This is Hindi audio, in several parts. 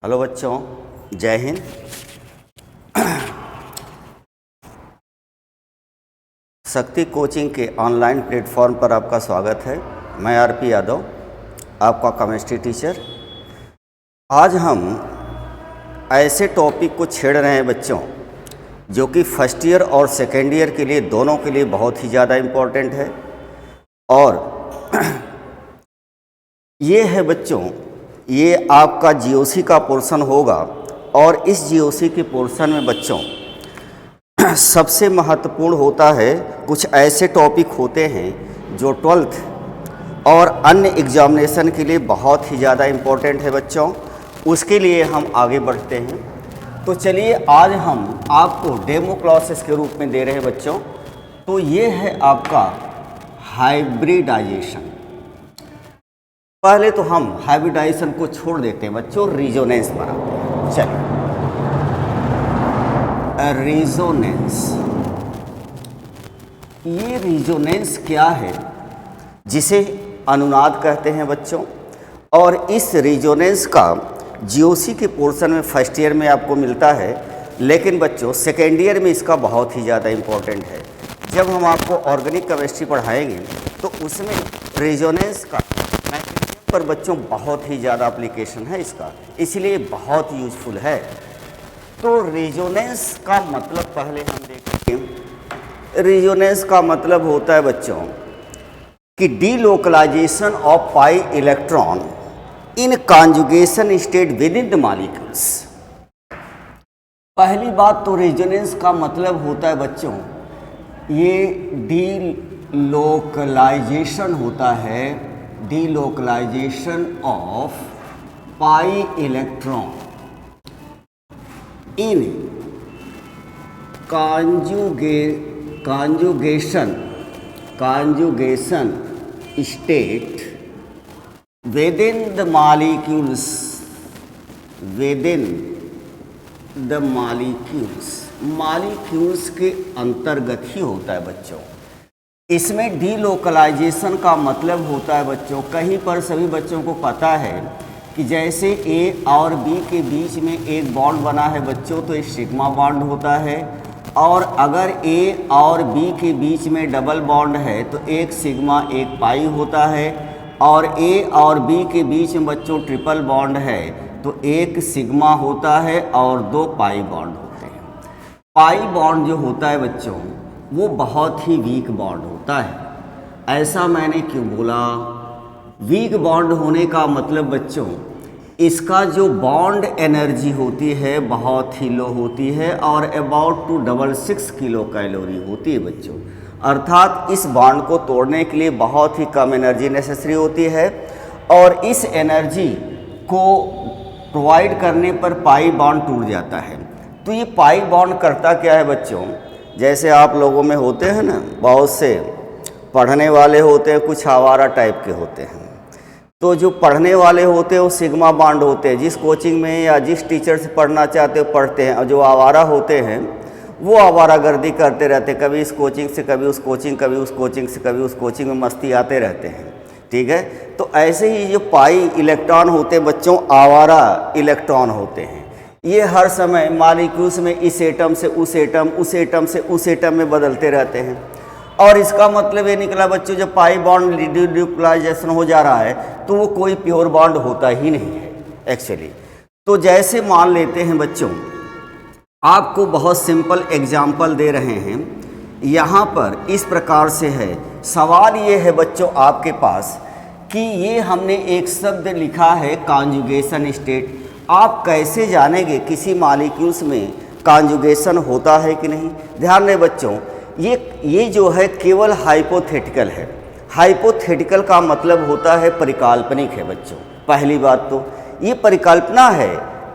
हेलो बच्चों, जय हिंद। शक्ति कोचिंग के ऑनलाइन प्लेटफॉर्म पर आपका स्वागत है। मैं आरपी यादव, आपका केमिस्ट्री टीचर। आज हम ऐसे टॉपिक को छेड़ रहे हैं बच्चों, जो कि फर्स्ट ईयर और सेकेंड ईयर के लिए दोनों के लिए बहुत ही ज़्यादा इम्पोर्टेंट है। और ये है बच्चों, ये आपका जीओसी का पोर्शन होगा। और इस जीओसी के पोर्शन में बच्चों सबसे महत्वपूर्ण होता है, कुछ ऐसे टॉपिक होते हैं जो 12th और अन्य एग्जामिनेशन के लिए बहुत ही ज़्यादा इम्पोर्टेंट है बच्चों। उसके लिए हम आगे बढ़ते हैं। तो चलिए, आज हम आपको डेमो क्लासेस के रूप में दे रहे हैं बच्चों। तो ये है आपका हाइब्रिडाइजेशन। पहले तो हम हाइब्रिडाइजेशन को छोड़ देते हैं बच्चों, रिजोनेंस बनाते हैं। चलिए, रिजोनेंस। ये रिजोनेंस क्या है, जिसे अनुनाद कहते हैं बच्चों। और इस रिजोनेंस का जीओसी के पोर्शन में फर्स्ट ईयर में आपको मिलता है, लेकिन बच्चों सेकेंड ईयर में इसका बहुत ही ज़्यादा इम्पोर्टेंट है। जब हम आपको ऑर्गेनिक केमिस्ट्री पढ़ाएंगे तो उसमें रिजोनेंस का पर बच्चों बहुत ही ज़्यादा एप्लीकेशन है इसका, इसलिए बहुत यूजफुल है। तो रिजोनेंस का मतलब पहले हम देखेंगे। रिजोनेंस का मतलब होता है बच्चों कि delocalization of pi electron in conjugation state within the molecules. पहली बात तो रिजोनेंस का मतलब होता है बच्चों, ये डीलोकलाइजेशन होता है, delocalization of pi electron in conjugation state within the molecules, molecules के अंतर्गत ही होता है बच्चों। इसमें डीलोकलाइजेशन का मतलब होता है बच्चों, कहीं पर सभी बच्चों को पता है कि जैसे ए और बी के बीच में एक बॉन्ड बना है बच्चों, तो एक सिग्मा बॉन्ड होता है। और अगर ए और बी के बीच में डबल बॉन्ड है तो एक सिग्मा एक पाई होता है। और ए और बी के बीच में बच्चों ट्रिपल बॉन्ड है तो एक सिग्मा होता है और दो पाई बॉन्ड होते हैं। पाई बॉन्ड जो होता है बच्चों वो बहुत ही वीक बॉन्ड होता है। ऐसा मैंने क्यों बोला? वीक बॉन्ड होने का मतलब बच्चों, इसका जो बॉन्ड एनर्जी होती है बहुत ही लो होती है और अबाउट 266 किलो कैलोरी होती है बच्चों। अर्थात इस बॉन्ड को तोड़ने के लिए बहुत ही कम एनर्जी नेसेसरी होती है। और इस एनर्जी को प्रोवाइड करने पर पाई बॉन्ड टूट जाता है। तो ये पाई बॉन्ड करता क्या है बच्चों, जैसे आप लोगों में होते हैं ना, बहुत से पढ़ने वाले होते हैं, कुछ आवारा टाइप के होते हैं। तो जो पढ़ने वाले होते हैं वो सिग्मा बॉन्ड होते हैं, जिस कोचिंग में या जिस टीचर से पढ़ना चाहते हो पढ़ते हैं। और जो आवारा होते हैं वो आवारागर्दी करते रहते हैं, कभी इस कोचिंग से कभी उस कोचिंग, कभी उस कोचिंग से कभी उस कोचिंग में मस्ती आते रहते हैं। ठीक है, तो ऐसे ही जो पाई इलेक्ट्रॉन होते हैं बच्चों, आवारा इलेक्ट्रॉन होते हैं। ये हर समय मॉलिक्यूल्स में इस एटम से उस एटम, उस एटम से उस एटम में बदलते रहते हैं। और इसका मतलब ये निकला बच्चों, जब पाई बॉन्ड डीलोकलाइजेशन हो जा रहा है तो वो कोई प्योर बॉन्ड होता ही नहीं है एक्चुअली। तो जैसे मान लेते हैं बच्चों, आपको बहुत सिंपल एग्जाम्पल दे रहे हैं। यहाँ पर इस प्रकार से है, सवाल ये है बच्चों आपके पास कि ये हमने एक शब्द लिखा है कॉन्जुगेशन स्टेट। आप कैसे जानेंगे किसी मॉलिक्यूल्स में कॉन्जुगेशन होता है कि नहीं? ध्यान दें बच्चों, ये जो है केवल हाइपोथेटिकल है। हाइपोथेटिकल का मतलब होता है परिकल्पनिक है बच्चों। पहली बात तो ये परिकल्पना है,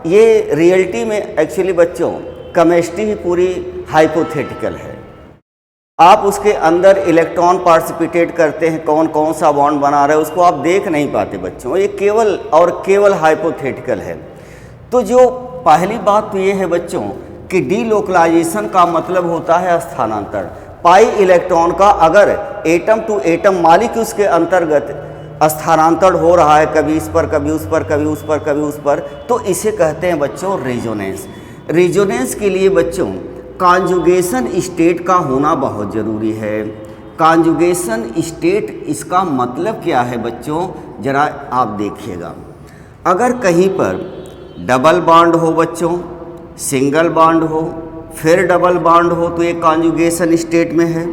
ये रियलिटी में एक्चुअली बच्चों केमिस्ट्री ही पूरी हाइपोथेटिकल है। आप उसके अंदर इलेक्ट्रॉन पार्टिसिपेट करते हैं, कौन कौन सा बॉन्ड बना रहा है उसको आप देख नहीं पाते बच्चों, ये केवल और केवल हाइपोथेटिकल है। तो जो पहली बात तो ये है बच्चों कि डीलोकलाइजेशन का मतलब होता है स्थानांतरण। पाई इलेक्ट्रॉन का अगर एटम टू एटम मॉलिक्यूल्स के अंतर्गत स्थानांतरण हो रहा है, कभी इस पर कभी उस पर, कभी उस पर कभी उस पर, तो इसे कहते हैं बच्चों रेजोनेंस। रेजोनेंस के लिए बच्चों कॉन्जुगेशन स्टेट का होना बहुत ज़रूरी है। कॉन्जुगेशन स्टेट इसका मतलब क्या है बच्चों, ज़रा आप देखिएगा। अगर कहीं पर डबल बॉन्ड हो बच्चों, सिंगल बॉन्ड हो, फिर डबल बॉन्ड हो तो ये कॉन्जुगेशन स्टेट में है।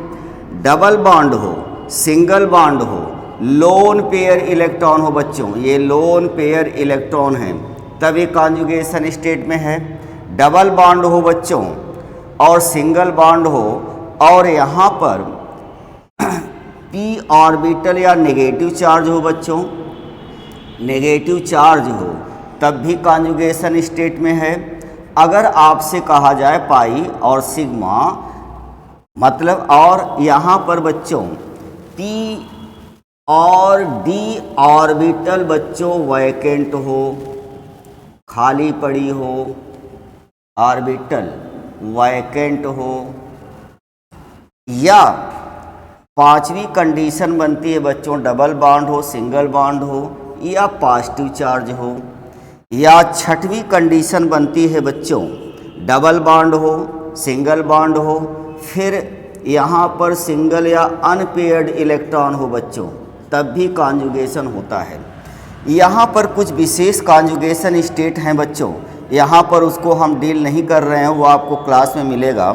डबल बॉन्ड हो, सिंगल बॉन्ड हो, लोन पेयर इलेक्ट्रॉन हो बच्चों, ये लोन पेयर इलेक्ट्रॉन हैं, तब ये कॉन्जुगेशन स्टेट में है। डबल बॉन्ड हो बच्चों और सिंगल बॉन्ड हो और यहाँ पर p ऑर्बिटल या नेगेटिव चार्ज हो बच्चों, नेगेटिव चार्ज हो, तब भी कॉन्जुगेशन स्टेट में है। अगर आपसे कहा जाए पाई और सिग्मा मतलब, और यहाँ पर बच्चों p और d ऑर्बिटल बच्चों वैकेंट हो, खाली पड़ी हो, ऑर्बिटल वैकेंट हो, या पांचवी कंडीशन बनती है बच्चों डबल बॉन्ड हो, सिंगल बॉन्ड हो या पॉजिटिव चार्ज हो, या छठवीं कंडीशन बनती है बच्चों डबल बॉन्ड हो, सिंगल बॉन्ड हो, फिर यहाँ पर सिंगल या अनपेयर्ड इलेक्ट्रॉन हो बच्चों, तब भी कॉन्जुगेशन होता है। यहाँ पर कुछ विशेष कॉन्जुगेशन स्टेट हैं बच्चों, यहाँ पर उसको हम डील नहीं कर रहे हैं, वो आपको क्लास में मिलेगा,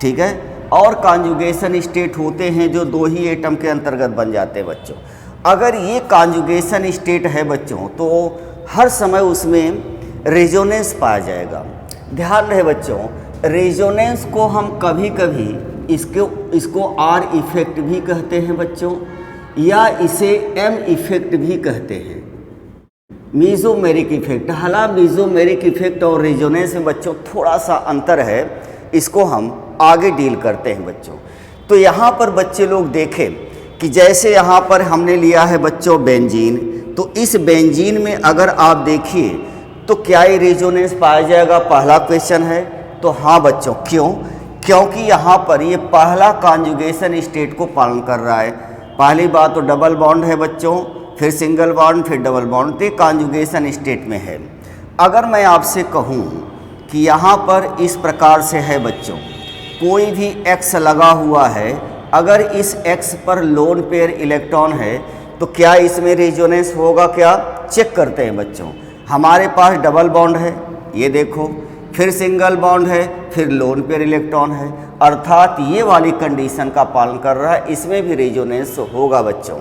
ठीक है। और कॉन्जुगेशन स्टेट होते हैं जो दो ही एटम के अंतर्गत बन जाते हैं बच्चों। अगर ये कॉन्जुगेशन स्टेट है बच्चों तो हर समय उसमें रेजोनेंस पाया जाएगा। ध्यान रहे बच्चों, रेजोनेंस को हम कभी कभी इसको आर इफेक्ट भी कहते हैं बच्चों, या इसे एम इफेक्ट भी कहते हैं, मीजोमेरिक इफेक्ट। हालांकि मीजोमेरिक इफेक्ट और रेजोनेंस में बच्चों थोड़ा सा अंतर है, इसको हम आगे डील करते हैं बच्चों। तो यहाँ पर बच्चे लोग देखें कि जैसे यहाँ पर हमने लिया है बच्चों बेंजीन, तो इस बेंजीन में अगर आप देखिए तो क्या ये रेजोनेंस पाया जाएगा, पहला क्वेश्चन है। तो हाँ बच्चों, क्यों? क्योंकि यहाँ पर ये पहला कॉन्जुगेशन स्टेट को पालन कर रहा है। पहली बात तो डबल बॉन्ड है बच्चों, फिर सिंगल बॉन्ड, फिर डबल बॉन्ड, तो कॉन्जुगेशन स्टेट में है। अगर मैं आपसे कहूँ कि यहाँ पर इस प्रकार से है बच्चों, कोई भी x लगा हुआ है, अगर इस x पर लोन पेयर इलेक्ट्रॉन है तो क्या इसमें रेजोनेंस होगा? क्या चेक करते हैं बच्चों। हमारे पास डबल बॉन्ड है, ये देखो, फिर सिंगल बॉन्ड है, फिर लोन पेयर इलेक्ट्रॉन है, अर्थात ये वाली कंडीशन का पालन कर रहा है, इसमें भी रेजोनेंस होगा बच्चों।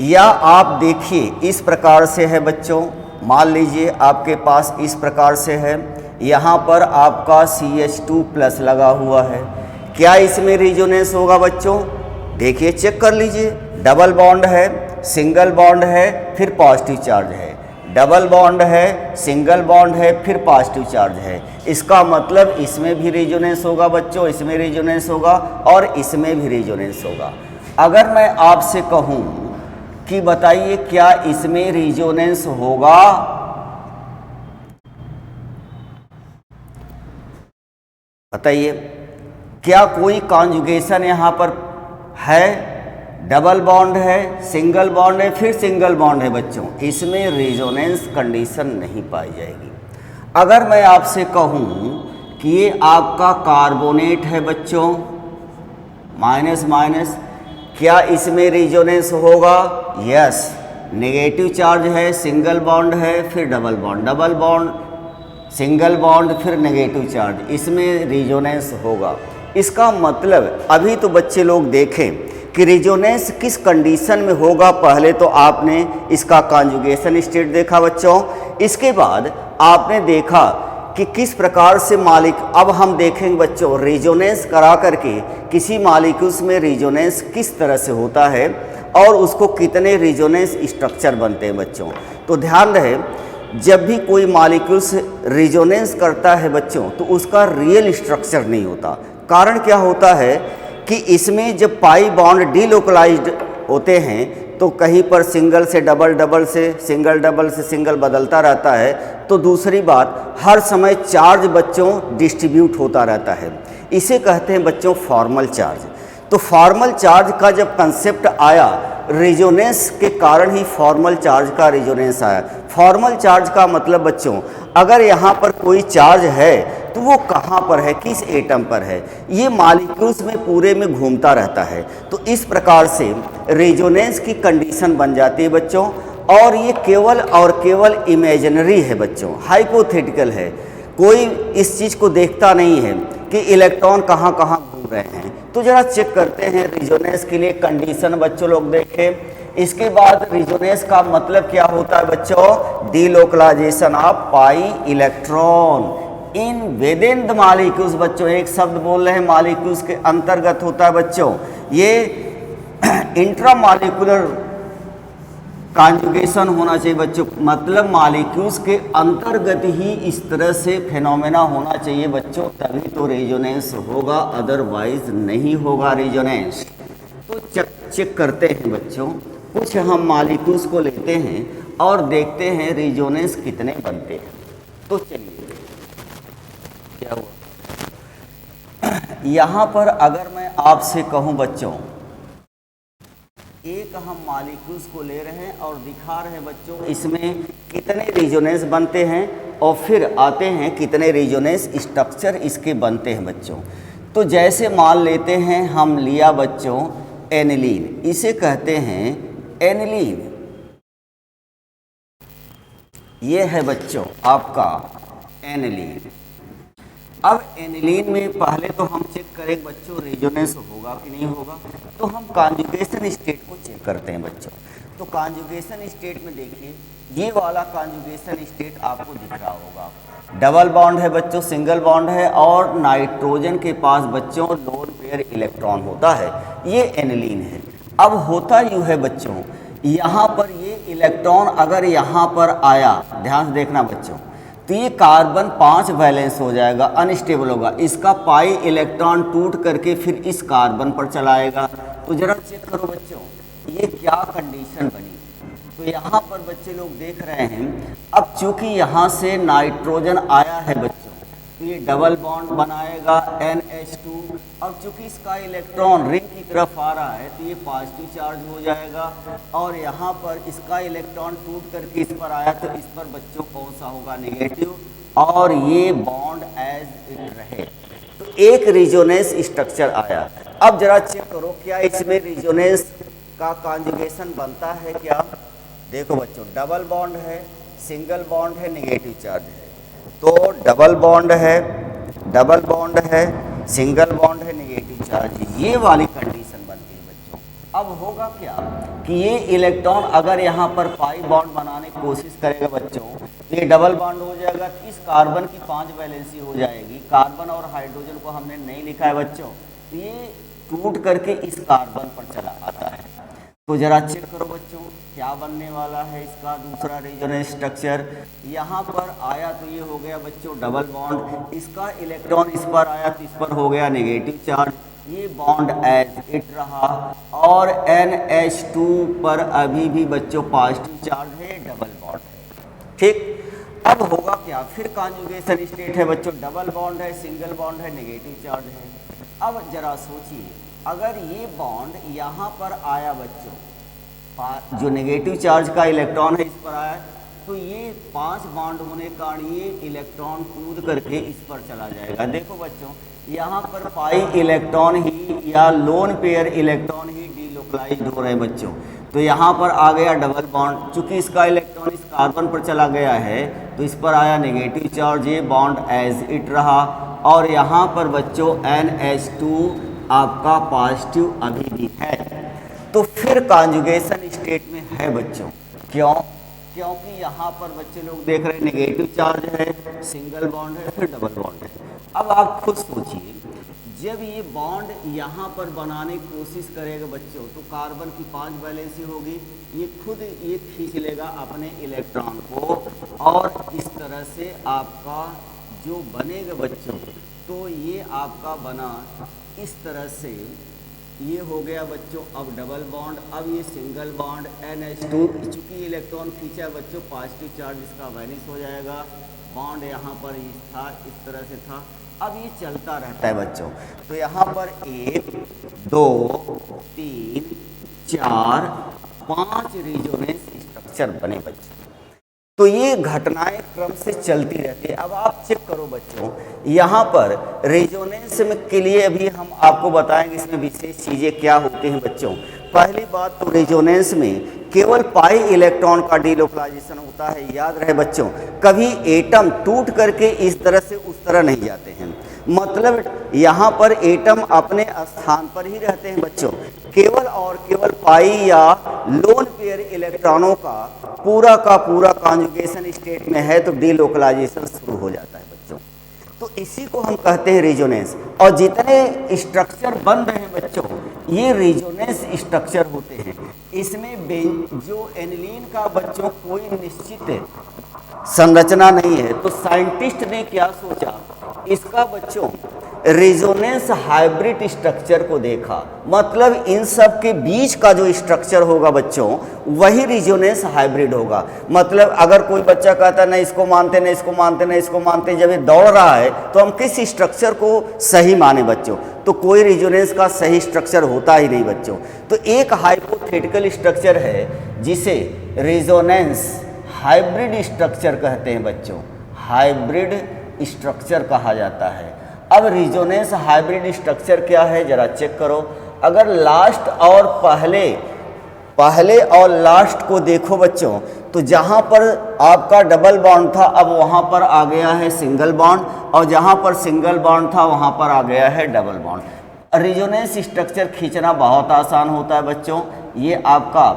या आप देखिए इस प्रकार से है बच्चों, मान लीजिए आपके पास इस प्रकार से है, यहाँ पर आपका CH2+ लगा हुआ है, क्या इसमें रेजोनेंस होगा बच्चों? देखिए, चेक कर लीजिए, डबल बॉन्ड है, सिंगल बॉन्ड है, फिर पॉजिटिव चार्ज है, डबल बॉन्ड है, सिंगल बॉन्ड है, फिर पॉजिटिव चार्ज है। इसका मतलब इसमें भी रेजोनेंस होगा बच्चों, इसमें रेजोनेंस होगा और इसमें भी रेजोनेंस होगा। अगर मैं आपसे कहूँ कि बताइए क्या इसमें रेजोनेंस होगा? बताइए, क्या कोई कॉन्जुगेशन यहाँ पर है? डबल बॉन्ड है, सिंगल बॉन्ड है, फिर सिंगल बॉन्ड है बच्चों, इसमें रेजोनेंस कंडीशन नहीं पाई जाएगी। अगर मैं आपसे कहूँ कि ये आपका कार्बोनेट है बच्चों, माइनस माइनस, क्या इसमें रेजोनेंस होगा? यस, नेगेटिव चार्ज है, सिंगल बॉन्ड है, फिर double bond, double bond, single bond, फिर नेगेटिव चार्ज, इसमें रेजोनेंस होगा। इसका मतलब अभी तो बच्चे लोग देखें कि रेजोनेंस किस कंडीशन में होगा। पहले तो आपने इसका कॉन्जुगेशन स्टेट देखा बच्चों, इसके बाद आपने देखा कि किस प्रकार से अब हम देखेंगे बच्चों रेजोनेंस करा करके किसी मॉलिक्यूल्स में रेजोनेंस किस तरह से होता है और उसको कितने रेजोनेंस स्ट्रक्चर बनते हैं बच्चों। तो ध्यान रहे, जब भी कोई मॉलिक्यूल्स रेजोनेंस करता है बच्चों तो उसका रियल स्ट्रक्चर नहीं होता। कारण क्या होता है कि इसमें जब पाई बॉन्ड डीलोकलाइज्ड होते हैं तो कहीं पर सिंगल से डबल, डबल से सिंगल, डबल से सिंगल बदलता रहता है। तो दूसरी बात, हर समय चार्ज बच्चों डिस्ट्रीब्यूट होता रहता है, इसे कहते हैं बच्चों फॉर्मल चार्ज। तो फॉर्मल चार्ज का जब कंसेप्ट आया, रेजोनेंस के कारण ही फॉर्मल चार्ज का रेजोनेंस आया। फॉर्मल चार्ज का मतलब बच्चों, अगर यहाँ पर कोई चार्ज है तो वो कहाँ पर है, किस एटम पर है, ये मॉलिक्यूल्स में पूरे में घूमता रहता है। तो इस प्रकार से रेजोनेंस की कंडीशन बन जाती है बच्चों। और ये केवल और केवल इमेजिनरी है बच्चों, हाइपोथेटिकल है। कोई इस चीज़ को देखता नहीं है कि इलेक्ट्रॉन कहाँ कहाँ घूम रहे हैं। तो जरा चेक करते हैं रेजोनेंस के लिए कंडीशन बच्चों लोग देखें। इसके बाद रेजोनेंस का मतलब क्या होता है बच्चों, delocalization of pi electron in within the molecules. बच्चों एक शब्द बोल रहे हैं, मॉलिक्यूल्स के अंतर्गत होता है बच्चों। ये इंट्रामॉलिक्यूलर कॉन्जुगेशन होना चाहिए बच्चों, मतलब मॉलिक्यूल्स के अंतर्गत ही इस तरह से फेनोमेना होना चाहिए बच्चों, तभी तो रेजोनेंस होगा, अदरवाइज नहीं होगा रेजोनेंस। तो चेक करते हैं बच्चों, कुछ हम मॉलिक्यूल्स को लेते हैं और देखते हैं रेजोनेंस कितने बनते हैं। तो चलिए क्या हुआ, यहाँ पर अगर मैं आपसे कहूँ बच्चों, एक हम मॉलिक्यूल्स को ले रहे हैं और दिखा रहे हैं बच्चों इसमें कितने रेजोनेंस बनते हैं, और फिर आते हैं कितने रेजोनेंस स्ट्रक्चर इसके बनते हैं बच्चों। तो जैसे मान लेते हैं हम लिया बच्चों एनिलीन, इसे कहते हैं एनिलीन। ये है बच्चों आपका एनिलीन। अब एनिलीन में पहले तो हम चेक करें बच्चों रेजोनेंस होगा कि नहीं होगा। तो हम कॉन्जुगेशन स्टेट को चेक करते हैं बच्चों। तो कॉन्जुगेशन स्टेट में देखिए, ये वाला कॉन्जुगेशन स्टेट आपको दिख रहा होगा, डबल बॉन्ड है बच्चों, सिंगल बॉन्ड है, और नाइट्रोजन के पास बच्चों लोन पेयर इलेक्ट्रॉन होता है, ये एनिलीन है। अब होता यूँ है बच्चों, यहाँ पर ये इलेक्ट्रॉन अगर यहाँ पर आया, ध्यान से देखना बच्चों, तो ये कार्बन 5 वैलेंस हो जाएगा, अनस्टेबल होगा, इसका पाई इलेक्ट्रॉन टूट करके फिर इस कार्बन पर चलाएगा। तो जरा चेक करो बच्चों ये क्या कंडीशन बनी। तो यहाँ पर बच्चे लोग देख रहे हैं, अब चूंकि यहाँ से नाइट्रोजन आया है बच्चों, तो ये डबल बॉन्ड बनाएगा NH2। अब चूंकि इसका इलेक्ट्रॉन रिंग की तरफ आ रहा है तो ये पॉजिटिव चार्ज हो जाएगा, और यहाँ पर इसका इलेक्ट्रॉन टूट करके इस पर आया तो इस पर बच्चों कौन सा होगा, नेगेटिव, और ये बॉन्ड एज इट रहे। तो एक रेजोनेंस स्ट्रक्चर आया। अब जरा चेक करो क्या इसमें रेजोनेंस का कॉन्जुगेशन बनता है क्या। देखो बच्चों डबल बॉन्ड है, सिंगल बॉन्ड है, नेगेटिव चार्ज है। तो डबल बॉन्ड है, डबल बॉन्ड है, सिंगल बॉन्ड है, नेगेटिव चार्ज, ये वाली कंडीशन बनती है बच्चों। अब होगा क्या कि ये इलेक्ट्रॉन अगर यहाँ पर पाई बॉन्ड बनाने की कोशिश करेगा बच्चों, तो ये डबल बॉन्ड हो जाएगा, तो इस कार्बन की 5 वैलेंसी हो जाएगी। कार्बन और हाइड्रोजन को हमने नहीं लिखा है बच्चों, तो ये टूट करके इस कार्बन पर चला आता है। तो जरा चेक करो बच्चों क्या बनने वाला है इसका दूसरा रेजोनेंस स्ट्रक्चर। यहाँ पर आया तो ये हो गया बच्चों डबल बॉन्ड, इसका इलेक्ट्रॉन इस पर आया तो इस पर हो गया नेगेटिव चार्ज, ये बॉन्ड एज इट रहा, और NH2 पर अभी भी बच्चों पॉजिटिव चार्ज है, डबल बॉन्ड है। ठीक, अब होगा क्या, फिर कॉन्जुगेशन स्टेट है बच्चों, डबल बॉन्ड है, सिंगल बॉन्ड है, नेगेटिव चार्ज है। अब जरा सोचिए अगर ये बॉन्ड यहाँ पर आया बच्चों, जो नेगेटिव चार्ज का इलेक्ट्रॉन है इस पर आया, तो ये 5 बॉन्ड होने के कारण ये इलेक्ट्रॉन कूद करके इस पर चला जाएगा। देखो बच्चों यहाँ पर पाई इलेक्ट्रॉन ही या लोन पेयर इलेक्ट्रॉन ही डीलोकलाइज्ड हो रहे हैं बच्चों। तो यहाँ पर आ गया डबल बॉन्ड, चूंकि इसका इलेक्ट्रॉन इस कार्बन पर चला गया है तो इस पर आया नेगेटिव चार्ज, ये बॉन्ड एज इट रहा, और यहाँ पर बच्चों NH2 आपका पॉजिटिव अभी भी है। तो फिर कॉन्जुगेशन स्टेट में है बच्चों, क्यों, क्योंकि यहाँ पर बच्चे लोग देख रहे हैं नेगेटिव चार्ज है, सिंगल बॉन्ड है, फिर डबल बॉन्ड है। अब आप खुद सोचिए जब ये बॉन्ड यहाँ पर बनाने की कोशिश करेगा बच्चों, तो कार्बन की 5 वैलेंसी होगी, ये खुद ये खींच लेगा अपने इलेक्ट्रॉन को, और इस तरह से आपका जो बनेगा बच्चों, तो ये आपका बना इस तरह से, ये हो गया बच्चों अब डबल बॉन्ड, अब ये सिंगल बॉन्ड NH2, चूँकि इलेक्ट्रॉन खींचा है बच्चों, पॉजिटिव चार्ज इसका वैनिश हो जाएगा, बॉन्ड यहाँ पर था इस तरह से था। अब ये चलता रहता है बच्चों, तो यहाँ पर 1 2 3 4 5 रेजोनेंस स्ट्रक्चर बने बच्चों। तो ये घटनाएं क्रम से चलती रहती है। अब आप चेक करो बच्चों, यहाँ पर रेजोनेंस में के लिए अभी हम आपको बताएंगे इसमें विशेष चीज़ें क्या होती हैं बच्चों। पहली बात तो रेजोनेंस में केवल पाई इलेक्ट्रॉन का डिलोकलाइजेशन होता है। याद रहे बच्चों, कभी एटम टूट करके इस तरह से उस तरह नहीं जाते हैं। मतलब यहाँ पर एटम अपने स्थान पर ही रहते हैं बच्चों। केवल और केवल पाई या लोन पेयर इलेक्ट्रॉनों का पूरा कॉन्जुगेशन स्टेट में है तो डिलोकलाइजेशन शुरू हो जाता है बच्चों। तो इसी को हम कहते हैं रेजोनेंस। और जितने स्ट्रक्चर बन रहे हैं बच्चों, ये रेजोनेंस स्ट्रक्चर होते हैं। इसमें जो एनिलीन का बच्चों कोई निश्चित संरचना नहीं है। तो साइंटिस्ट ने क्या सोचा, इसका बच्चों रेजोनेंस हाइब्रिड स्ट्रक्चर को देखा। मतलब इन सब के बीच का जो स्ट्रक्चर होगा बच्चों, वही रेजोनेंस हाइब्रिड होगा। मतलब अगर कोई बच्चा कहता है ना इसको मानते ना इसको मानते ना इसको मानते, जब ये दौड़ रहा है तो हम किस स्ट्रक्चर को सही माने बच्चों? तो कोई रेजोनेंस का सही स्ट्रक्चर होता ही नहीं बच्चों। तो एक हाइपोथेटिकल स्ट्रक्चर है जिसे रेजोनेंस हाइब्रिड स्ट्रक्चर कहते हैं बच्चों। हाइब्रिड स्ट्रक्चर कहा जाता है। अब रेजोनेंस हाइब्रिड स्ट्रक्चर क्या है जरा चेक करो। अगर लास्ट और पहले और लास्ट को देखो बच्चों, तो जहाँ पर आपका डबल बॉन्ड था अब वहाँ पर आ गया है सिंगल बॉन्ड, और जहाँ पर सिंगल बॉन्ड था वहाँ पर आ गया है डबल बॉन्ड। रेजोनेंस स्ट्रक्चर खींचना बहुत आसान होता है बच्चों। ये आपका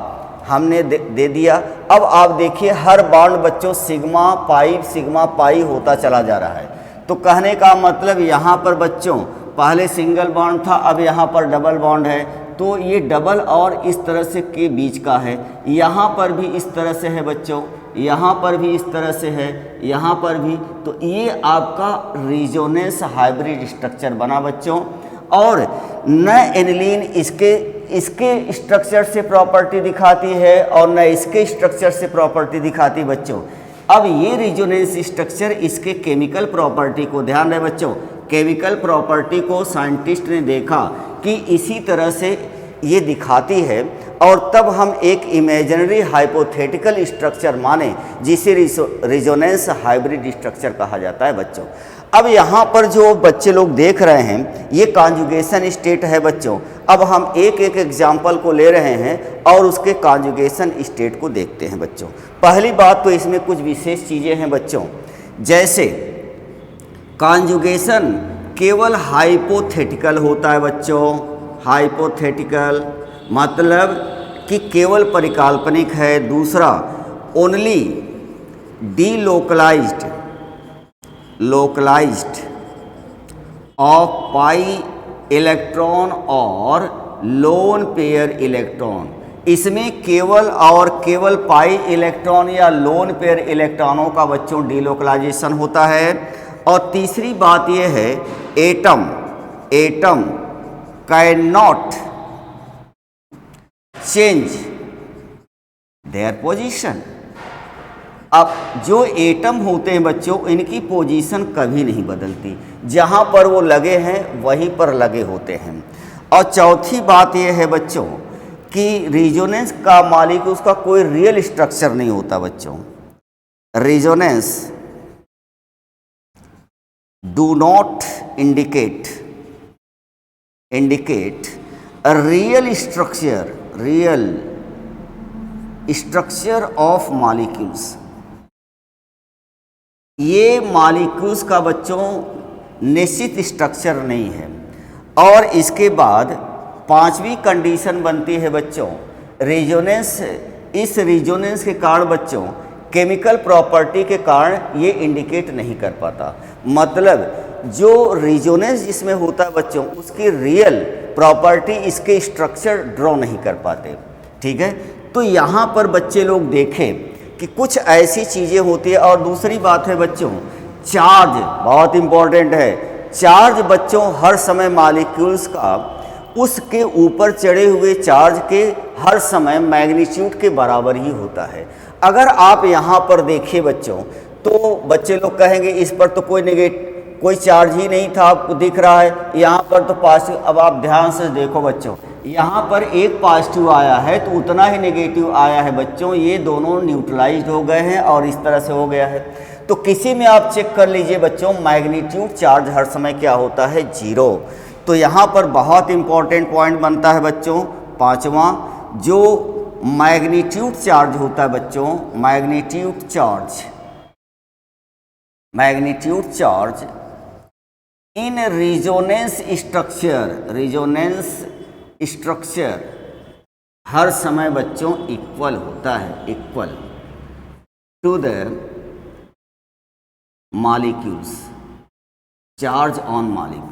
हमने दे दिया। अब आप देखिए हर बॉन्ड बच्चों सिग्मा पाई होता चला जा रहा है। तो कहने का मतलब यहाँ पर बच्चों पहले सिंगल बॉन्ड था, अब यहाँ पर डबल बॉन्ड है। तो ये डबल और इस तरह से के बीच का है। यहाँ पर भी इस तरह से है बच्चों, यहाँ पर भी इस तरह से है, यहाँ पर भी। तो ये आपका रेजोनेंस हाइब्रिड स्ट्रक्चर बना बच्चों। और न एनिलीन इसके स्ट्रक्चर से प्रॉपर्टी दिखाती है और न इसके स्ट्रक्चर से प्रॉपर्टी दिखाती बच्चों। अब ये रेजोनेंस स्ट्रक्चर इसके केमिकल प्रॉपर्टी को, ध्यान रहे बच्चों, केमिकल प्रॉपर्टी को साइंटिस्ट ने देखा कि इसी तरह से ये दिखाती है, और तब हम एक इमेजिनरी हाइपोथेटिकल स्ट्रक्चर माने जिसे रेजोनेंस हाइब्रिड स्ट्रक्चर कहा जाता है बच्चों। अब यहाँ पर जो बच्चे लोग देख रहे हैं ये कॉन्जुगेशन स्टेट है बच्चों। अब हम एक एक एग्जाम्पल को ले रहे हैं और उसके कॉन्जुगेशन स्टेट को देखते हैं बच्चों। पहली बात तो इसमें कुछ विशेष चीज़ें हैं बच्चों, जैसे कॉन्जुगेशन केवल हाइपोथेटिकल होता है बच्चों। हाइपोथेटिकल मतलब कि केवल परिकल्पनिक है। दूसरा, only delocalised of pi electron और लोन पेयर इलेक्ट्रॉन। इसमें केवल और केवल पाई इलेक्ट्रॉन या लोन पेयर इलेक्ट्रॉनों का बच्चों डीलोकलाइजेशन होता है। और तीसरी बात यह है atom can not change their position. अब जो एटम होते हैं बच्चों इनकी पोजीशन कभी नहीं बदलती, जहाँ पर वो लगे हैं वहीं पर लगे होते हैं। और चौथी बात यह है बच्चों कि रेजोनेंस का मालिक उसका कोई रियल स्ट्रक्चर नहीं होता बच्चों। Resonance do not indicate a real structure of molecules। ये मॉलिक्यूल्स का बच्चों निश्चित स्ट्रक्चर नहीं है। और इसके बाद पांचवी कंडीशन बनती है बच्चों रेजोनेंस। इस रेजोनेंस के कारण बच्चों केमिकल प्रॉपर्टी के कारण ये इंडिकेट नहीं कर पाता। मतलब जो रेजोनेंस जिसमें होता है बच्चों उसकी रियल प्रॉपर्टी इसके स्ट्रक्चर ड्रॉ नहीं कर पाते। ठीक है, तो यहाँ पर बच्चे लोग देखें कि कुछ ऐसी चीज़ें होती है। और दूसरी बात है बच्चों चार्ज, बहुत इंपॉर्टेंट है। चार्ज बच्चों हर समय मॉलिक्यूल्स का उसके ऊपर चढ़े हुए चार्ज के हर समय मैग्नीट्यूड के बराबर ही होता है। अगर आप यहाँ पर देखिए बच्चों तो बच्चे लोग कहेंगे इस पर तो कोई चार्ज ही नहीं था, आपको दिख रहा है यहाँ पर तो पॉजिटिव। अब आप ध्यान से देखो बच्चों, यहाँ पर एक पॉजिटिव आया है तो उतना ही नेगेटिव आया है बच्चों, ये दोनों न्यूट्रलाइज्ड हो गए हैं और इस तरह से हो गया है। तो किसी में आप चेक कर लीजिए बच्चों, मैग्नीट्यूड चार्ज हर समय क्या होता है, 0। तो यहाँ पर बहुत इंपॉर्टेंट पॉइंट बनता है बच्चों, पांचवा, जो मैग्नीट्यूड चार्ज होता है बच्चों, magnitude charge in resonance structure हर समय बच्चों इक्वल होता है, equal to the molecules, charge on molecule.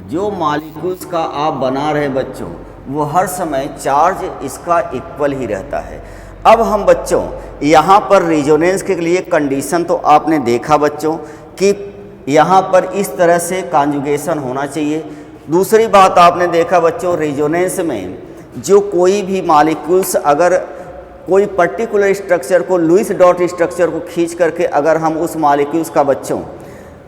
जो मॉलिक्यूल्स का आप बना रहे बच्चों वो हर समय चार्ज इसका इक्वल ही रहता है। अब हम बच्चों यहाँ पर रेजोनेंस के लिए कंडीशन तो आपने देखा बच्चों कि यहाँ पर इस तरह से कॉन्जुगेशन होना चाहिए। दूसरी बात आपने देखा बच्चों, रेजोनेंस में जो कोई भी मॉलिक्यूल्स अगर कोई पर्टिकुलर स्ट्रक्चर को, लुईस डॉट स्ट्रक्चर को खींच करके अगर हम उस मॉलिक्यूल्स का बच्चों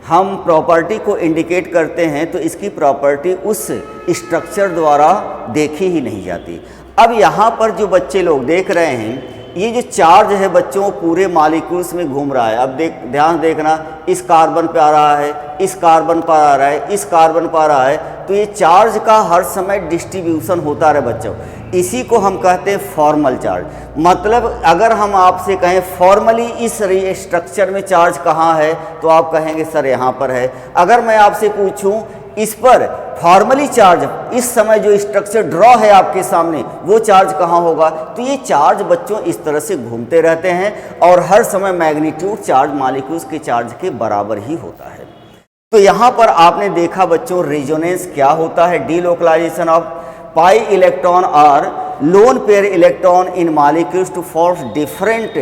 हम प्रॉपर्टी को इंडिकेट करते हैं तो इसकी प्रॉपर्टी उस स्ट्रक्चर द्वारा देखी ही नहीं जाती। अब यहाँ पर जो बच्चे लोग देख रहे हैं, ये जो चार्ज है बच्चों पूरे मॉलिक्यूल्स में घूम रहा है। अब ध्यान देखना, इस कार्बन पे आ रहा है, इस कार्बन पर आ रहा है, इस कार्बन पर आ रहा है, तो ये चार्ज का हर समय डिस्ट्रीब्यूशन होता रहे बच्चों। इसी को हम कहते हैं फॉर्मल चार्ज। मतलब अगर हम आपसे कहें फॉर्मली इस स्ट्रक्चर में चार्ज कहाँ है तो आप कहेंगे सर यहाँ पर है। अगर मैं आपसे पूछूं इस पर फॉर्मली चार्ज, इस समय जो स्ट्रक्चर ड्रॉ है आपके सामने वो चार्ज कहाँ होगा, तो ये चार्ज बच्चों इस तरह से घूमते रहते हैं और हर समय मैग्नीट्यूड चार्ज मॉलिक्यूल्स के चार्ज के बराबर ही होता है। तो यहाँ पर आपने देखा बच्चों रेजोनेंस क्या होता है, डीलोकलाइजेशन ऑफ पाई इलेक्ट्रॉन और lone pair electron in molecules to form different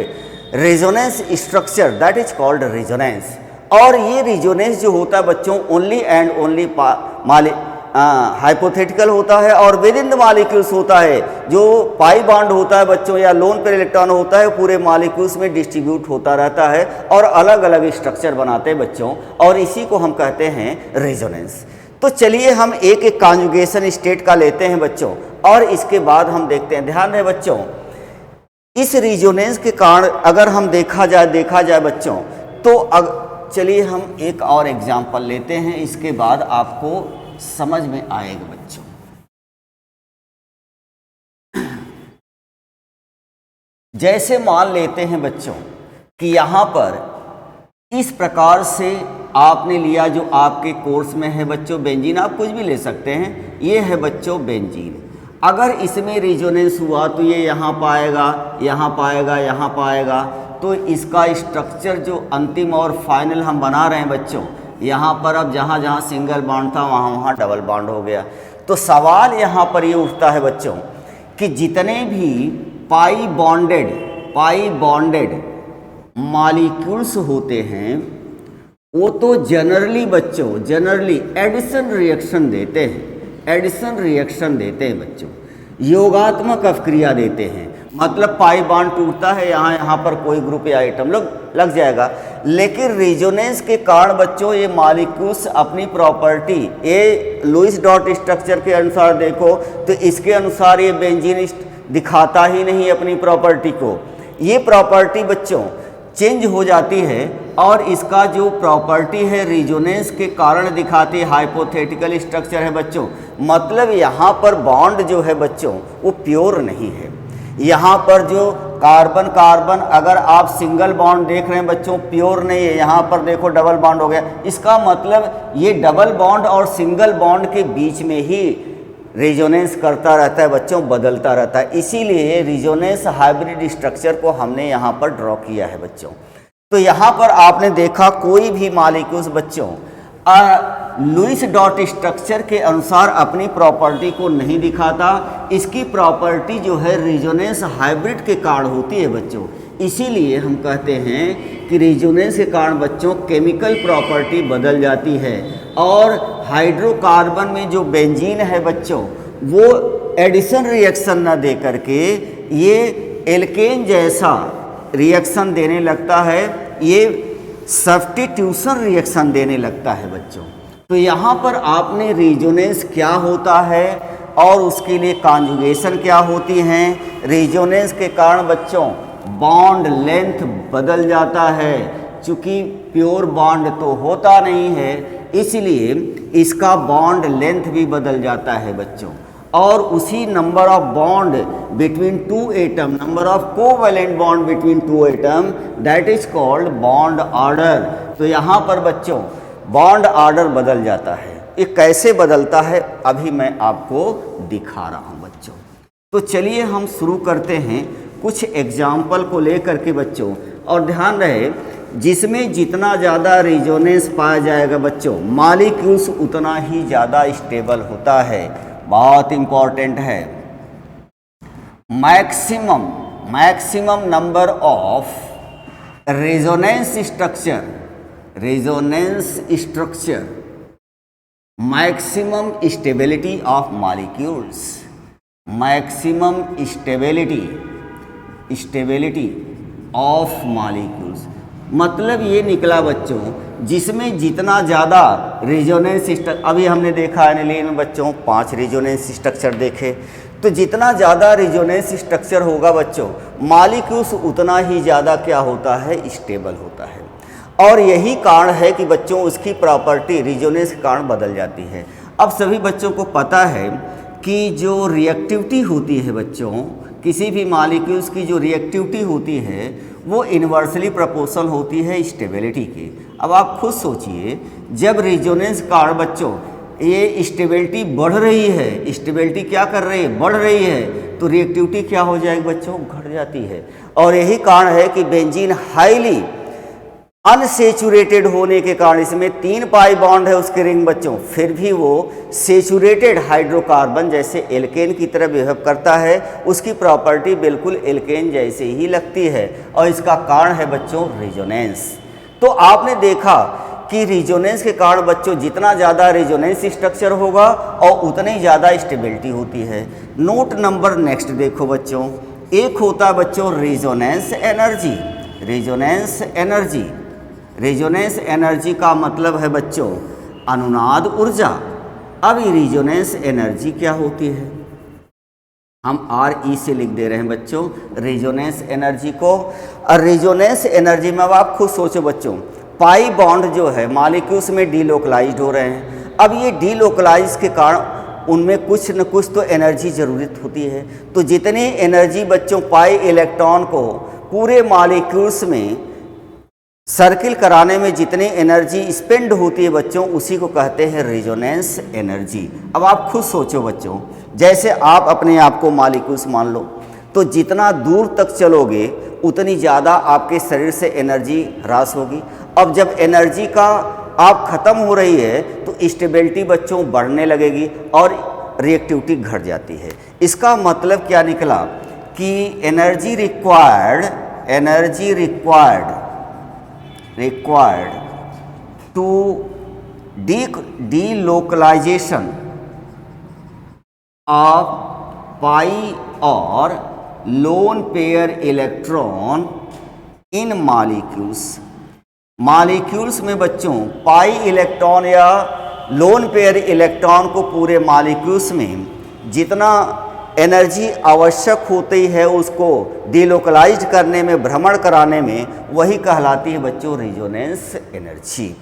resonance structure, that is called resonance. और ये रेजोनेंस जो होता है बच्चों ओनली एंड ओनली हाइपोथेटिकल होता है और विद इन द मॉलिक्यूल्स होता है। जो पाई बॉन्ड होता है बच्चों या लोन पेयर इलेक्ट्रॉन होता है पूरे मॉलिक्यूल्स में डिस्ट्रीब्यूट होता रहता है और अलग अलग स्ट्रक्चर बनाते हैं बच्चों, और इसी को हम कहते हैं रेजोनेंस। तो चलिए हम एक एक कॉन्जुगेशन स्टेट का लेते हैं बच्चों और इसके बाद हम देखते हैं। ध्यान रहे बच्चों, इस रेजोनेंस के कारण अगर हम देखा जाए बच्चों तो चलिए हम एक और एग्जाम्पल लेते हैं, इसके बाद आपको समझ में आएगा बच्चों। जैसे मान लेते हैं बच्चों कि यहाँ पर इस प्रकार से आपने लिया, जो आपके कोर्स में है बच्चों बेंजीन, आप कुछ भी ले सकते हैं, ये है बच्चों बेंजीन। अगर इसमें रेजोनेंस हुआ तो ये यहाँ पाएगा, यहाँ पाएगा, यहाँ पाएगा, तो इसका स्ट्रक्चर जो अंतिम और फाइनल हम बना रहे हैं बच्चों, यहाँ पर अब जहाँ जहाँ सिंगल बॉन्ड था वहाँ वहाँ डबल बॉन्ड हो गया। तो सवाल यहाँ पर ये उठता है बच्चों कि जितने भी पाई बॉन्डेड मॉलिक्यूल्स होते हैं वो तो जनरली एडिशन रिएक्शन देते हैं बच्चों, योगात्मक अभिक्रिया देते हैं। मतलब पाई बॉन्ड टूटता है, यहाँ पर कोई ग्रुप या आइटम लग जाएगा। लेकिन रेजोनेंस के कारण बच्चों ये मॉलिक्यूल्स अपनी प्रॉपर्टी, ये लुईस डॉट स्ट्रक्चर के अनुसार देखो तो इसके अनुसार ये बेंजीन दिखाता ही नहीं अपनी प्रॉपर्टी को। ये प्रॉपर्टी बच्चों चेंज हो जाती है और इसका जो प्रॉपर्टी है रेजोनेंस के कारण दिखाती है, हाइपोथेटिकल स्ट्रक्चर है बच्चों। मतलब यहाँ पर बॉन्ड जो है बच्चों वो प्योर नहीं है। यहाँ पर जो कार्बन अगर आप सिंगल बॉन्ड देख रहे हैं बच्चों प्योर नहीं है, यहाँ पर देखो डबल बॉन्ड हो गया। इसका मतलब ये डबल बॉन्ड और सिंगल बॉन्ड के बीच में ही रेजोनेंस करता रहता है बच्चों, बदलता रहता है। इसीलिए रेजोनेंस हाइब्रिड स्ट्रक्चर को हमने यहाँ पर ड्रॉ किया है बच्चों। तो यहाँ पर आपने देखा कोई भी मॉलिक्यूल्स बच्चों लुईस डॉट स्ट्रक्चर के अनुसार अपनी प्रॉपर्टी को नहीं दिखाता। इसकी प्रॉपर्टी जो है रेजोनेंस हाइब्रिड के कारण होती है बच्चों। इसीलिए हम कहते हैं कि रेजोनेंस के कारण बच्चों केमिकल प्रॉपर्टी बदल जाती है और हाइड्रोकार्बन में जो बेंजीन है बच्चों वो एडिशन रिएक्शन न दे करके ये एल्केन जैसा रिएक्शन देने लगता है, ये सब्स्टिट्यूशन रिएक्शन देने लगता है बच्चों। तो यहाँ पर आपने रेजोनेंस क्या होता है और उसके लिए कॉन्जुगेशन क्या होती हैं। रेजोनेंस के कारण बच्चों बॉन्ड लेंथ बदल जाता है, चूँकि प्योर बॉन्ड तो होता नहीं है इसलिए इसका बॉन्ड लेंथ भी बदल जाता है बच्चों। और उसी number of bond between two atom, number of covalent bond between two atom, that is called bond order. तो यहाँ पर बच्चों बॉन्ड ऑर्डर बदल जाता है। ये कैसे बदलता है अभी मैं आपको दिखा रहा हूँ बच्चों। तो चलिए हम शुरू करते हैं कुछ एग्जाम्पल को लेकर के बच्चों। और ध्यान रहे जिसमें जितना ज़्यादा रेजोनेंस पाया जाएगा बच्चों, मॉलिक्यूल्स उतना ही ज़्यादा स्टेबल होता है। बहुत इंपॉर्टेंट है। Maximum number of resonance structure, maximum stability of molecules, maximum stability of molecules. मतलब ये निकला बच्चों जिसमें जितना ज़्यादा रेजोनेंस स्ट्रक्चर, अभी हमने देखा एनिलीन में बच्चों 5 रेजोनेंस स्ट्रक्चर देखे, तो जितना ज़्यादा रेजोनेंस स्ट्रक्चर होगा बच्चों मॉलिक्यूल्स उतना ही ज़्यादा क्या होता है, स्टेबल होता है। और यही कारण है कि बच्चों उसकी प्रॉपर्टी रेजोनेंस के कारण बदल जाती है। अब सभी बच्चों को पता है कि जो रिएक्टिविटी होती है बच्चों, किसी भी मॉलिक्यूल्स की जो रिएक्टिविटी होती है वो इन्वर्सली प्रोपोर्शनल होती है स्टेबिलिटी के। अब आप खुद सोचिए जब रेजोनेंस कारण बच्चों ये स्टेबिलिटी बढ़ रही है, स्टेबिलिटी क्या कर रही है, बढ़ रही है, तो रिएक्टिविटी क्या हो जाएगी बच्चों, घट जाती है। और यही कारण है कि बेंजीन हाईली अनसेचुरेटेड होने के कारण, इसमें 3 पाई बॉन्ड है उसके रिंग बच्चों, फिर भी वो सेचुरेटेड हाइड्रोकार्बन जैसे एल्केन की तरह बिहेव करता है। उसकी प्रॉपर्टी बिल्कुल एल्केन जैसे ही लगती है और इसका कारण है बच्चों रेजोनेंस। तो आपने देखा कि रेजोनेंस के कारण बच्चों जितना ज़्यादा रेजोनेंस स्ट्रक्चर होगा और उतनी ही ज़्यादा स्टेबिलिटी होती है। नोट नंबर नेक्स्ट देखो बच्चों, एक होता है बच्चों रेजोनेंस एनर्जी। रेजोनेंस एनर्जी का मतलब है बच्चों अनुनाद ऊर्जा। अब ये रेजोनेंस एनर्जी क्या होती है, हम RE से लिख दे रहे हैं बच्चों रेजोनेंस एनर्जी को। और रेजोनेंस एनर्जी में अब आप खुद सोचो बच्चों, पाई बॉन्ड जो है मॉलिक्यूल्स में डीलोकलाइज्ड हो रहे हैं। अब ये डीलोकलाइज के कारण उनमें कुछ न कुछ तो एनर्जी ज़रूरत होती है। तो जितनी एनर्जी बच्चों पाई इलेक्ट्रॉन को पूरे मॉलिक्यूल्स में सर्किल कराने में जितनी एनर्जी स्पेंड होती है बच्चों उसी को कहते हैं रेजोनेंस एनर्जी। अब आप खुद सोचो बच्चों, जैसे आप अपने आप को मॉलिक्यूल्स मान लो, तो जितना दूर तक चलोगे उतनी ज़्यादा आपके शरीर से एनर्जी ह्रास होगी। अब जब एनर्जी का आप ख़त्म हो रही है तो स्टेबिलिटी बच्चों बढ़ने लगेगी और रिएक्टिविटी घट जाती है। इसका मतलब क्या निकला कि energy required to delocalization of pi और lone pair electron in molecules में बच्चों पाई इलेक्ट्रॉन या लोन पेयर इलेक्ट्रॉन को पूरे मॉलिक्यूल्स में जितना एनर्जी आवश्यक होती है उसको डिलोकलाइज करने में, भ्रमण कराने में, वही कहलाती है बच्चों रेजोनेंस एनर्जी।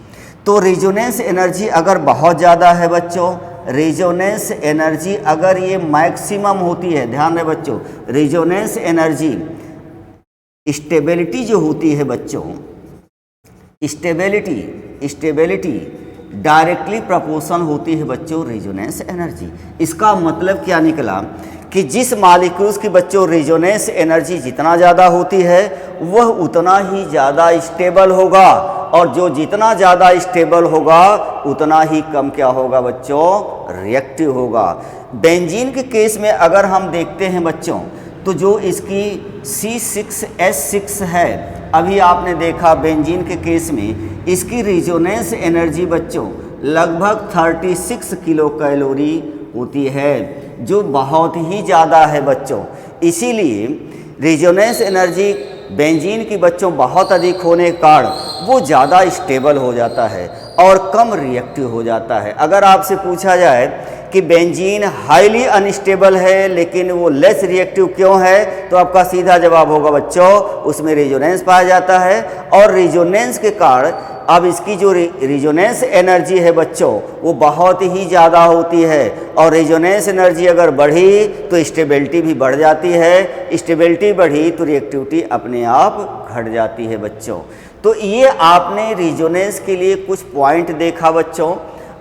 तो रेजोनेंस एनर्जी अगर बहुत ज़्यादा है बच्चों, रेजोनेंस एनर्जी अगर ये मैक्सिमम होती है, ध्यान रहे बच्चों, रेजोनेंस एनर्जी स्टेबिलिटी जो होती है बच्चों, स्टेबिलिटी डायरेक्टली प्रोपोर्शनल होती है बच्चों रेजोनेंस एनर्जी। इसका मतलब क्या निकला कि जिस मॉलिक्यूल्स की बच्चों रेजोनेंस एनर्जी जितना ज़्यादा होती है वह उतना ही ज़्यादा स्टेबल होगा, और जो जितना ज़्यादा स्टेबल होगा उतना ही कम क्या होगा बच्चों, रिएक्टिव होगा। बेंजीन के केस में अगर हम देखते हैं बच्चों तो जो इसकी C6H6 है, अभी आपने देखा बेंजीन के केस में इसकी रेजोनेंस एनर्जी बच्चों लगभग 36 किलो कैलोरी होती है, जो बहुत ही ज़्यादा है बच्चों। इसीलिए रेजोनेंस एनर्जी बेंजीन की बच्चों बहुत अधिक होने के कारण वो ज़्यादा स्टेबल हो जाता है। और कम रिएक्टिव हो जाता है। अगर आपसे पूछा जाए कि बेंजीन हाईली अनस्टेबल है लेकिन वो लेस रिएक्टिव क्यों है, तो आपका सीधा जवाब होगा बच्चों उसमें रेजोनेंस पाया जाता है, और रेजोनेंस के कारण अब इसकी जो रेजोनेंस एनर्जी है बच्चों वो बहुत ही ज़्यादा होती है, और रेजोनेंस एनर्जी अगर बढ़ी तो स्टेबिलिटी भी बढ़ जाती है, स्टेबिलिटी बढ़ी तो रिएक्टिविटी अपने आप घट जाती है बच्चों। तो ये आपने रेजोनेंस के लिए कुछ पॉइंट देखा बच्चों,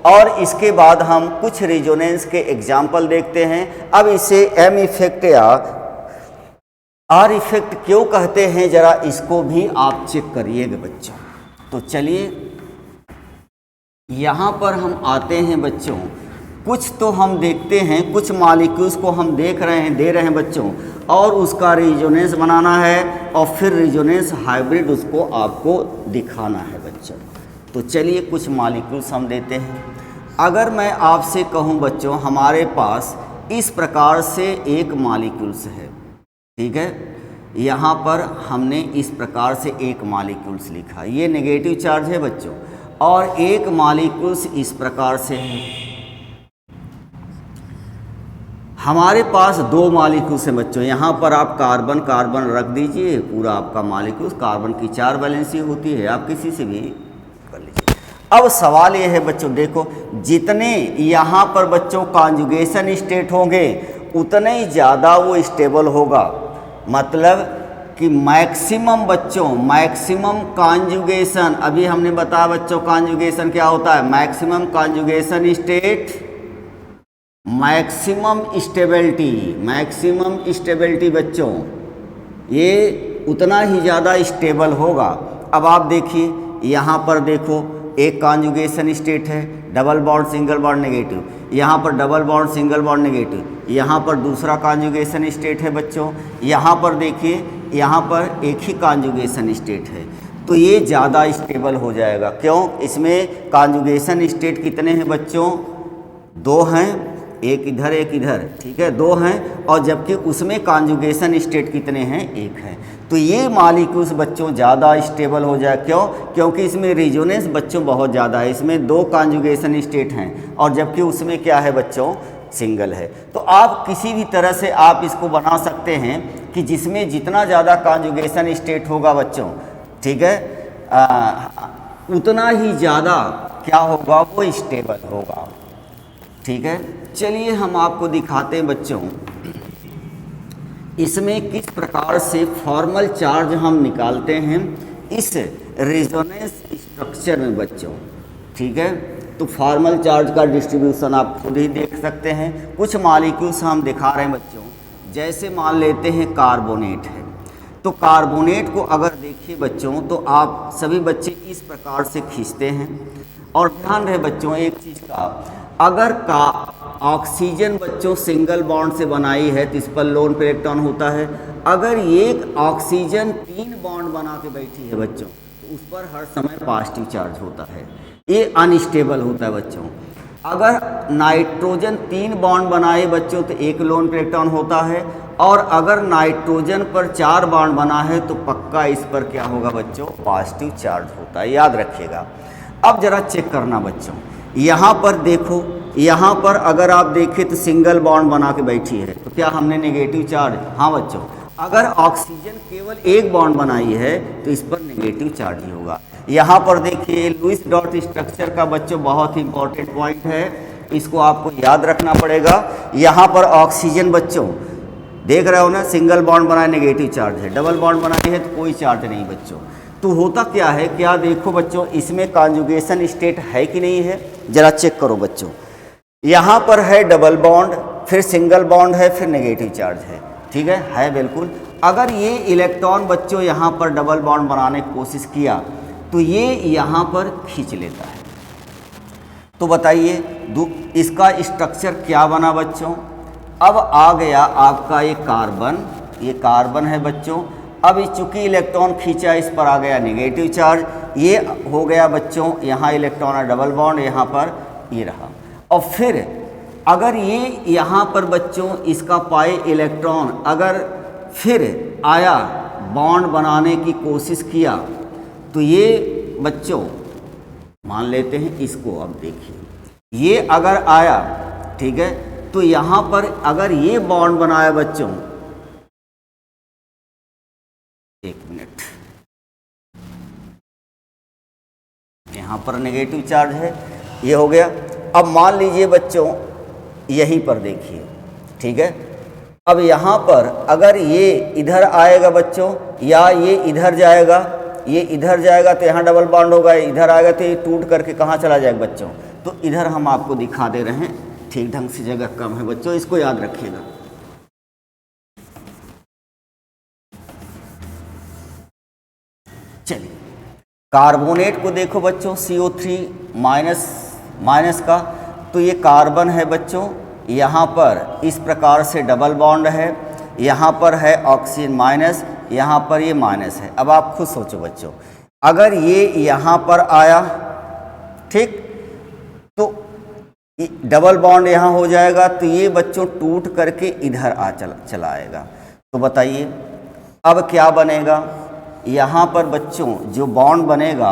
और इसके बाद हम कुछ रेजोनेंस के एग्जाम्पल देखते हैं। अब इसे एम इफेक्ट या आर इफेक्ट क्यों कहते हैं, जरा इसको भी आप चेक करिएगा बच्चों। तो चलिए यहाँ पर हम आते हैं बच्चों, कुछ तो हम देखते हैं, कुछ मॉलिक्यूल्स को हम देख रहे हैं, दे रहे हैं बच्चों, और उसका रेजोनेंस बनाना है और फिर रेजोनेंस हाइब्रिड उसको आपको दिखाना है बच्चों। तो चलिए कुछ मॉलिक्यूल्स हम देते हैं। अगर मैं आपसे कहूँ बच्चों हमारे पास इस प्रकार से एक मॉलिक्यूल्स है, ठीक है, यहाँ पर हमने इस प्रकार से एक मॉलिक्यूल्स लिखा, ये नेगेटिव चार्ज है बच्चों, और एक मॉलिक्यूल्स इस प्रकार से है। हमारे पास दो मॉलिक्यूल्स हैं बच्चों, यहाँ पर आप कार्बन कार्बन रख दीजिए, पूरा आपका मॉलिक्यूल्स, कार्बन की 4 वैलेंसी होती है, आप किसी से भी कर लीजिए। अब सवाल ये है बच्चों, देखो जितने यहाँ पर बच्चों कॉन्जुगेशन स्टेट होंगे उतने ही ज़्यादा वो स्टेबल होगा, मतलब कि मैक्सिमम बच्चों, मैक्सिमम कॉन्जुगेशन, अभी हमने बताया बच्चों कॉन्जुगेशन क्या होता है, maximum conjugation state, maximum stability, maximum stability बच्चों, ये उतना ही ज़्यादा स्टेबल होगा। अब आप देखिए यहाँ पर देखो एक कॉन्जुगेशन स्टेट है, double bond single bond negative, यहाँ पर double bond single bond negative, यहाँ पर दूसरा कॉन्जुगेशन स्टेट है बच्चों, यहाँ पर देखिए यहाँ पर एक ही कॉन्जुगेशन स्टेट है, तो ये ज़्यादा स्टेबल हो जाएगा। क्यों? इसमें कॉन्जुगेशन स्टेट कितने हैं बच्चों, 2 हैं, एक इधर एक इधर, ठीक है, 2 हैं, और जबकि उसमें कॉन्जुगेशन स्टेट कितने हैं, 1 है। तो ये मॉलिक्यूल्स बच्चों ज़्यादा स्टेबल हो जाए। क्यों? क्योंकि इसमें रेजोनेंस बच्चों बहुत ज़्यादा है, इसमें 2 कॉन्जुगेशन स्टेट हैं और जबकि उसमें क्या है बच्चों, सिंगल है। तो आप किसी भी तरह से आप इसको बना सकते हैं कि जिसमें जितना ज़्यादा कॉन्जुगेशन स्टेट होगा बच्चों, ठीक है, उतना ही ज़्यादा क्या होगा, वो स्टेबल होगा, ठीक है। चलिए हम आपको दिखाते हैं बच्चों इसमें किस प्रकार से फॉर्मल चार्ज हम निकालते हैं इस रेजोनेंस स्ट्रक्चर में बच्चों, ठीक है। तो फॉर्मल चार्ज का डिस्ट्रीब्यूशन आप खुद ही देख सकते हैं। कुछ मॉलिक्यूल्स हम दिखा रहे हैं बच्चों, जैसे मान लेते हैं कार्बोनेट है, तो कार्बोनेट को अगर देखिए बच्चों तो आप सभी बच्चे इस प्रकार से खींचते हैं, और ध्यान रहे बच्चों एक चीज़ का, अगर का ऑक्सीजन बच्चों सिंगल बॉन्ड से बनाई है तो इस पर लोन पे इलेक्ट्रॉन होता है। अगर एक ऑक्सीजन 3 बॉन्ड बना के बैठी है बच्चों तो उस पर हर समय पॉजिटिव चार्ज होता है, ये अनस्टेबल होता है बच्चों। अगर नाइट्रोजन 3 बॉन्ड बनाए बच्चों तो 1 लोन पे इलेक्ट्रॉन होता है, और अगर नाइट्रोजन पर 4 बॉन्ड बना है तो पक्का इस पर क्या होगा बच्चों, पॉजिटिव चार्ज होता है, याद रखिएगा। अब जरा चेक करना बच्चों, यहाँ पर देखो, यहाँ पर अगर आप देखें तो सिंगल बॉन्ड बना के बैठी है, तो क्या हमने नेगेटिव चार्ज, हाँ बच्चों। अगर ऑक्सीजन केवल 1 बॉन्ड बनाई है तो इस पर नेगेटिव चार्ज ही होगा। यहाँ पर देखिए लुईस डॉट स्ट्रक्चर का बच्चों बहुत ही इंपॉर्टेंट पॉइंट है, इसको आपको याद रखना पड़ेगा। यहाँ पर ऑक्सीजन बच्चों देख रहे हो ना, सिंगल बॉन्ड बनाए नेगेटिव चार्ज है, डबल बॉन्ड बनाई है तो कोई चार्ज नहीं बच्चों। तो होता क्या है, क्या देखो बच्चों इसमें कॉन्जुगेशन स्टेट है कि नहीं है, जरा चेक करो बच्चों। यहाँ पर है डबल बॉन्ड, फिर सिंगल बॉन्ड है, फिर नेगेटिव चार्ज है, ठीक है बिल्कुल। अगर ये इलेक्ट्रॉन बच्चों यहाँ पर डबल बॉन्ड बनाने की कोशिश किया तो ये यहाँ पर खींच लेता है। तो बताइए इसका स्ट्रक्चर क्या बना बच्चों। अब आ गया आपका ये कार्बन है बच्चों। अब चूंकि इलेक्ट्रॉन खींचा इस पर आ गया नेगेटिव चार्ज, ये हो गया बच्चों यहाँ इलेक्ट्रॉन है डबल बॉन्ड, यहाँ पर ये रहा। और फिर अगर ये यहाँ पर बच्चों इसका पाए इलेक्ट्रॉन अगर फिर आया बॉन्ड बनाने की कोशिश किया तो ये बच्चों मान लेते हैं इसको। अब देखिए ये अगर आया, ठीक है, तो यहां पर अगर ये बॉन्ड बनाया बच्चों, एक मिनट, यहां पर नेगेटिव चार्ज है, ये हो गया। अब मान लीजिए बच्चों यहीं पर देखिए, ठीक है, अब यहां पर अगर ये इधर आएगा बच्चों या ये इधर जाएगा, ये इधर जाएगा तो यहाँ डबल बॉन्ड होगा, इधर आएगा तो ये टूट करके कहाँ चला जाएगा बच्चों, तो इधर हम आपको दिखा दे रहे हैं, ठीक ढंग से जगह कम है बच्चों, इसको याद रखिएगा। चलिए कार्बोनेट को देखो बच्चों, CO3 माइनस का, तो ये कार्बन है बच्चों, यहाँ पर इस प्रकार से डबल बॉन्ड है, यहाँ पर है ऑक्सीजन माइनस, यहाँ पर ये माइनस है। अब आप खुद सोचो बच्चों, अगर ये यहाँ पर आया, ठीक, तो डबल बॉन्ड यहाँ हो जाएगा, तो ये बच्चों टूट करके इधर चला आएगा। तो बताइए अब क्या बनेगा, यहाँ पर बच्चों जो बॉन्ड बनेगा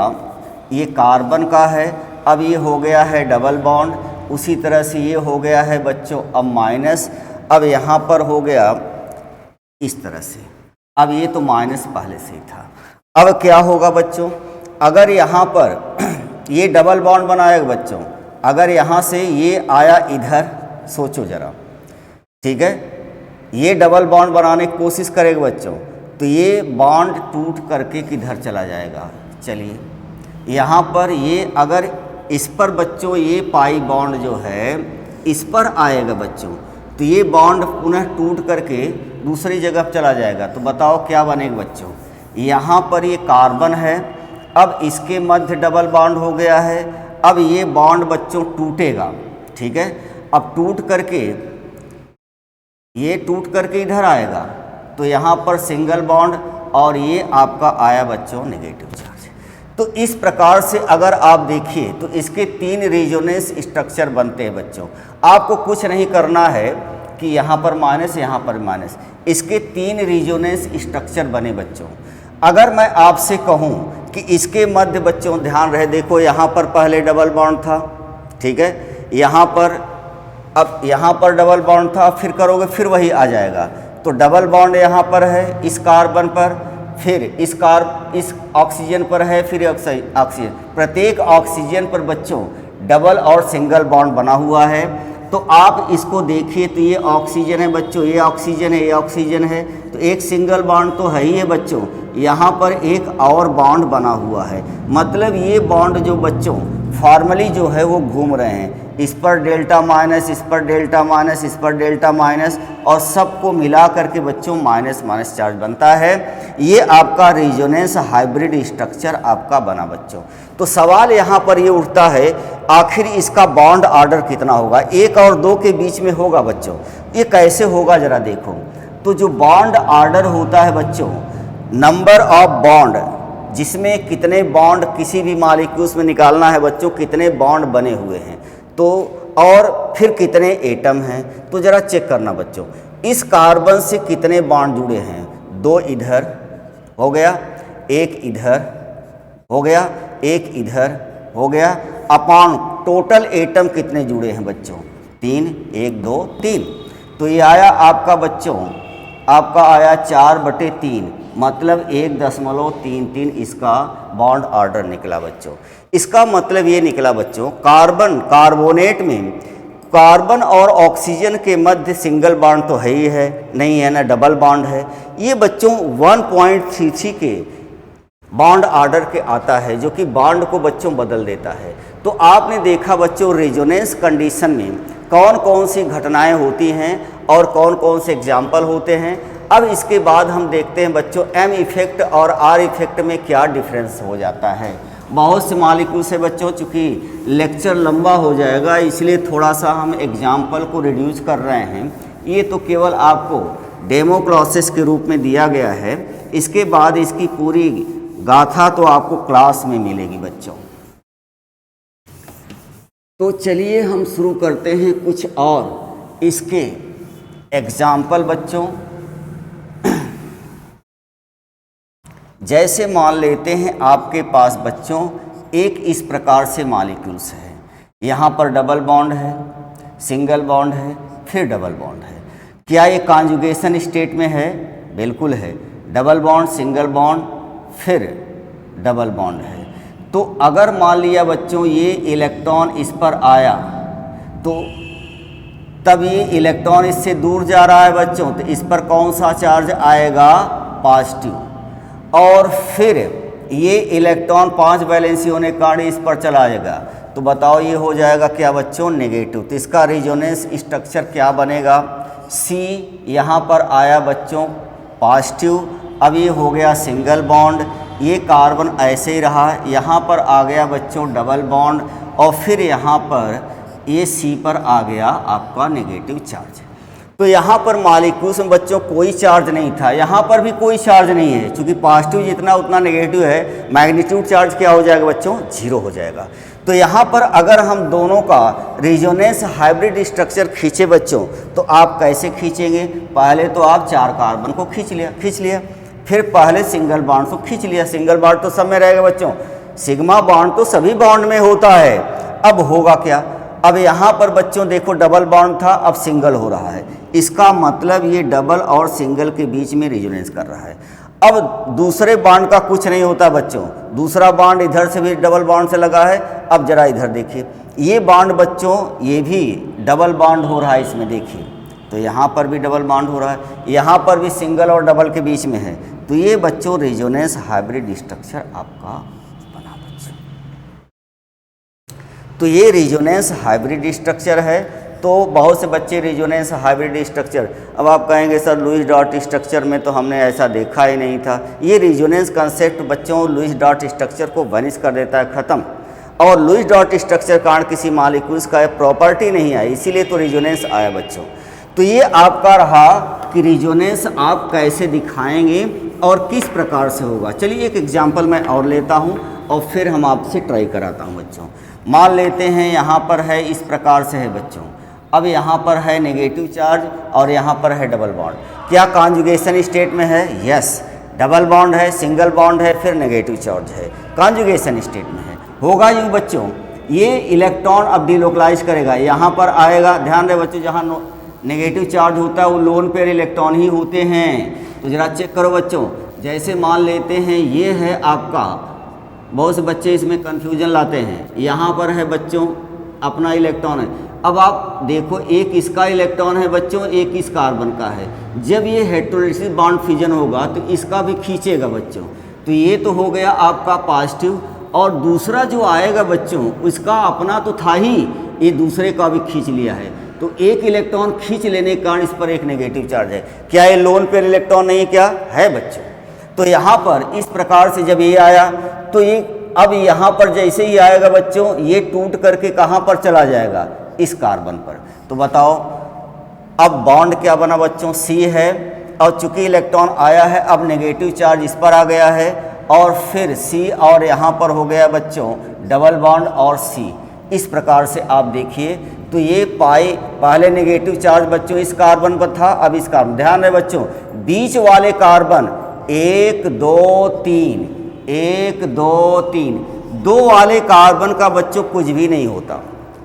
ये कार्बन का है, अब ये हो गया है डबल बॉन्ड, उसी तरह से ये हो गया है बच्चों अब माइनस, अब यहाँ पर हो गया इस तरह से, अब ये तो माइनस पहले से ही था। अब क्या होगा बच्चों, अगर यहाँ पर ये डबल बॉन्ड बनाएगा बच्चों, अगर यहाँ से ये आया इधर, सोचो जरा, ठीक है, ये डबल बॉन्ड बनाने की कोशिश करेगा बच्चों, तो ये बॉन्ड टूट करके किधर चला जाएगा। चलिए यहाँ पर ये अगर इस पर बच्चों ये पाई बॉन्ड जो है इस पर आएगा बच्चों, तो ये बॉन्ड पुनः टूट करके दूसरी जगह चला जाएगा। तो बताओ क्या बनेगा बच्चों, यहाँ पर ये कार्बन है, अब इसके मध्य डबल बॉन्ड हो गया है, अब ये बॉन्ड बच्चों टूटेगा, ठीक है, अब टूट करके ये टूट करके इधर आएगा, तो यहाँ पर सिंगल बॉन्ड और ये आपका आया बच्चों नेगेटिव चार्ज। तो इस प्रकार से अगर आप देखिए तो इसके 3 रेजोनेंस स्ट्रक्चर बनते हैं बच्चों। आपको कुछ नहीं करना है कि यहाँ पर माइनस यहाँ पर माइनस, इसके 3 रेजोनेंस स्ट्रक्चर बने बच्चों। अगर मैं आपसे कहूँ कि इसके मध्य बच्चों ध्यान रहे, देखो यहाँ पर पहले डबल बॉन्ड था, ठीक है, यहाँ पर अब यहाँ पर डबल बॉन्ड था, फिर करोगे फिर वही आ जाएगा, तो डबल बॉन्ड यहाँ पर है इस कार्बन पर, फिर इस ऑक्सीजन पर है, फिर ऑक्सीजन, प्रत्येक ऑक्सीजन पर बच्चों डबल और सिंगल बॉन्ड बना हुआ है। तो आप इसको देखिए तो ये ऑक्सीजन है बच्चों, ये ऑक्सीजन है, ये ऑक्सीजन है, तो एक सिंगल बॉन्ड तो है ही है बच्चों, यहाँ पर एक और बॉन्ड बना हुआ है, मतलब ये बॉन्ड जो बच्चों फॉर्मली जो है वो घूम रहे हैं, इस पर डेल्टा माइनस, इस पर डेल्टा माइनस, इस पर डेल्टा माइनस, और सबको मिला करके बच्चों माइनस माइनस चार्ज बनता है। ये आपका रेजोनेंस हाइब्रिड स्ट्रक्चर आपका बना बच्चों। तो सवाल यहाँ पर ये उठता है आखिर इसका बॉन्ड ऑर्डर कितना होगा, 1 और 2 के बीच में होगा बच्चों, ये कैसे होगा जरा देखो। तो जो बॉन्ड ऑर्डर होता है बच्चों, नंबर ऑफ बॉन्ड, जिसमें कितने बॉन्ड किसी भी मॉलिक्यूल्स में निकालना है बच्चों, कितने बॉन्ड बने हुए हैं, तो और फिर कितने एटम हैं, तो ज़रा चेक करना बच्चों। इस कार्बन से कितने बॉन्ड जुड़े हैं, 2 इधर हो गया, 1 इधर हो गया, 1 इधर हो गया, अपॉन टोटल एटम कितने जुड़े हैं बच्चों, 3, 1 2 3, तो ये आया आपका बच्चों, आपका आया 4/3, मतलब 1.33 इसका बॉन्ड ऑर्डर निकला बच्चों। इसका मतलब ये निकला बच्चों, कार्बोनेट में कार्बन और ऑक्सीजन के मध्य सिंगल बॉन्ड तो है ही है, नहीं है ना, डबल बॉन्ड है। ये बच्चों 1.33 के बॉन्ड ऑर्डर के आता है, जो कि बॉन्ड को बच्चों बदल देता है। तो आपने देखा बच्चों रेजोनेंस कंडीशन में कौन कौन सी घटनाएं होती हैं और कौन कौन से एग्जाम्पल होते हैं। अब इसके बाद हम देखते हैं बच्चों एम इफेक्ट और आर इफेक्ट में क्या डिफरेंस हो जाता है। बहुत से मॉलिक्यूल से बच्चों, चूँकि लेक्चर लंबा हो जाएगा इसलिए थोड़ा सा हम एग्जाम्पल को रिड्यूस कर रहे हैं। ये तो केवल आपको डेमो क्लासेस के रूप में दिया गया है, इसके बाद इसकी पूरी गाथा तो आपको क्लास में मिलेगी बच्चों। तो चलिए हम शुरू करते हैं कुछ और इसके एग्जाम्पल बच्चों। जैसे मान लेते हैं आपके पास बच्चों एक इस प्रकार से मॉलिक्यूल्स है, यहाँ पर डबल बॉन्ड है, सिंगल बॉन्ड है, फिर डबल बॉन्ड है। क्या ये कॉन्जुगेशन स्टेट में है? बिल्कुल है। डबल बॉन्ड, सिंगल बॉन्ड, फिर डबल बॉन्ड है। तो अगर मान लिया बच्चों ये इलेक्ट्रॉन इस पर आया तो तब ये इलेक्ट्रॉन इससे दूर जा रहा है बच्चों, तो इस पर कौन सा चार्ज आएगा? पॉजिटिव। और फिर ये इलेक्ट्रॉन 5 वैलेंसी होने के कारण इस पर चला जाएगा, तो बताओ ये हो जाएगा क्या बच्चों? नेगेटिव। तो इसका रेजोनेंस स्ट्रक्चर क्या बनेगा? C यहाँ पर आया बच्चों पॉजिटिव, अब ये हो गया सिंगल बॉन्ड, ये कार्बन ऐसे ही रहा, यहाँ पर आ गया बच्चों डबल बॉन्ड, और फिर यहाँ पर ये C पर आ गया आपका नेगेटिव चार्ज। तो यहाँ पर मॉलिक्यूल्स में बच्चों कोई चार्ज नहीं था, यहाँ पर भी कोई चार्ज नहीं है, क्योंकि पॉजिटिव जितना उतना नेगेटिव है, मैग्नीट्यूड चार्ज क्या हो जाएगा बच्चों? 0 हो जाएगा। तो यहाँ पर अगर हम दोनों का रेजोनेंस हाइब्रिड स्ट्रक्चर खींचे बच्चों, तो आप कैसे खींचेंगे? पहले तो आप 4 कार्बन को खींच लिया, फिर पहले सिंगल बॉन्ड को खींच लिया। सिंगल बॉन्ड तो सब में रहेगा बच्चों, सिग्मा बॉन्ड तो सभी बॉन्ड में होता है। अब होगा क्या? अब यहाँ पर बच्चों देखो डबल बॉन्ड था, अब सिंगल हो रहा है, इसका मतलब ये डबल और सिंगल के बीच में रेजोनेंस कर रहा है। अब दूसरे बॉन्ड का कुछ नहीं होता बच्चों, दूसरा बॉन्ड इधर से भी डबल बॉन्ड से लगा है। अब जरा इधर देखिए, ये बॉन्ड बच्चों ये भी डबल बॉन्ड हो रहा है इसमें, देखिए तो यहाँ पर भी डबल बॉन्ड हो रहा है, यहाँ पर भी सिंगल और डबल के बीच में है। तो ये बच्चों रेजोनेंस हाइब्रिड स्ट्रक्चर आपका बना बच्चों। तो ये रेजोनेंस हाइब्रिड स्ट्रक्चर है। तो बहुत से बच्चे रेजोनेंस हाइब्रिड स्ट्रक्चर, अब आप कहेंगे सर लुईस डॉट स्ट्रक्चर में तो हमने ऐसा देखा ही नहीं था। ये रेजोनेंस कंसेप्ट बच्चों लुईस डॉट स्ट्रक्चर को वनिश कर देता है, ख़त्म। और लुईस डॉट स्ट्रक्चर कारण किसी मॉलिक्यूल्स का प्रॉपर्टी नहीं आई, इसीलिए तो रेजोनेंस आया बच्चों। तो ये आपका रहा कि रेजोनेंस आप कैसे दिखाएंगे और किस प्रकार से होगा। चलिए एक एग्जाम्पल मैं और लेता हूँ और फिर हम आपसे ट्राई कराता हूँ बच्चों। मान लेते हैं यहाँ पर है इस प्रकार से है बच्चों, अब यहाँ पर है नेगेटिव चार्ज और यहाँ पर है डबल बॉन्ड। क्या कॉन्जुगेशन स्टेट में है? यस, डबल बॉन्ड है, सिंगल बॉन्ड है, फिर नेगेटिव चार्ज है, कॉन्जुगेशन स्टेट में है। होगा यूँ बच्चों, ये इलेक्ट्रॉन अब डिलोकलाइज करेगा, यहाँ पर आएगा। ध्यान रहे बच्चों, जहाँ नेगेटिव चार्ज होता है वो लोन पेयर इलेक्ट्रॉन ही होते हैं। तो ज़रा चेक करो बच्चों, जैसे मान लेते हैं ये है आपका, बहुत से बच्चे इसमें कन्फ्यूजन लाते हैं, यहाँ पर है बच्चों अपना इलेक्ट्रॉन है। अब आप देखो एक इसका इलेक्ट्रॉन है बच्चों, एक इस कार्बन का है। जब ये हेटेरोसिस बॉन्ड फिजन होगा तो इसका भी खींचेगा बच्चों। तो ये तो हो गया आपका पॉजिटिव, और दूसरा जो आएगा बच्चों उसका अपना तो था ही, ये दूसरे का भी खींच लिया है। तो एक इलेक्ट्रॉन खींच लेने के कारण इस पर एक नेगेटिव चार्ज है। क्या ये लोन पेयर इलेक्ट्रॉन नहीं क्या है बच्चों? तो यहाँ पर इस प्रकार से जब ये आया तो ये अब यहाँ पर जैसे ही आएगा बच्चों, ये टूट करके कहाँ पर चला जाएगा? इस कार्बन पर। तो बताओ अब बॉन्ड क्या बना बच्चों? C है, और चूंकि इलेक्ट्रॉन आया है अब नेगेटिव चार्ज इस पर आ गया है, और फिर C और यहाँ पर हो गया बच्चों डबल बॉन्ड और C। इस प्रकार से आप देखिए तो ये पाई पहले नेगेटिव चार्ज बच्चों इस कार्बन पर था, अब इस कार्बन। ध्यान रहे बच्चों, बीच वाले कार्बन 1 2 3 1 2 3 दो वाले कार्बन का बच्चों कुछ भी नहीं होता।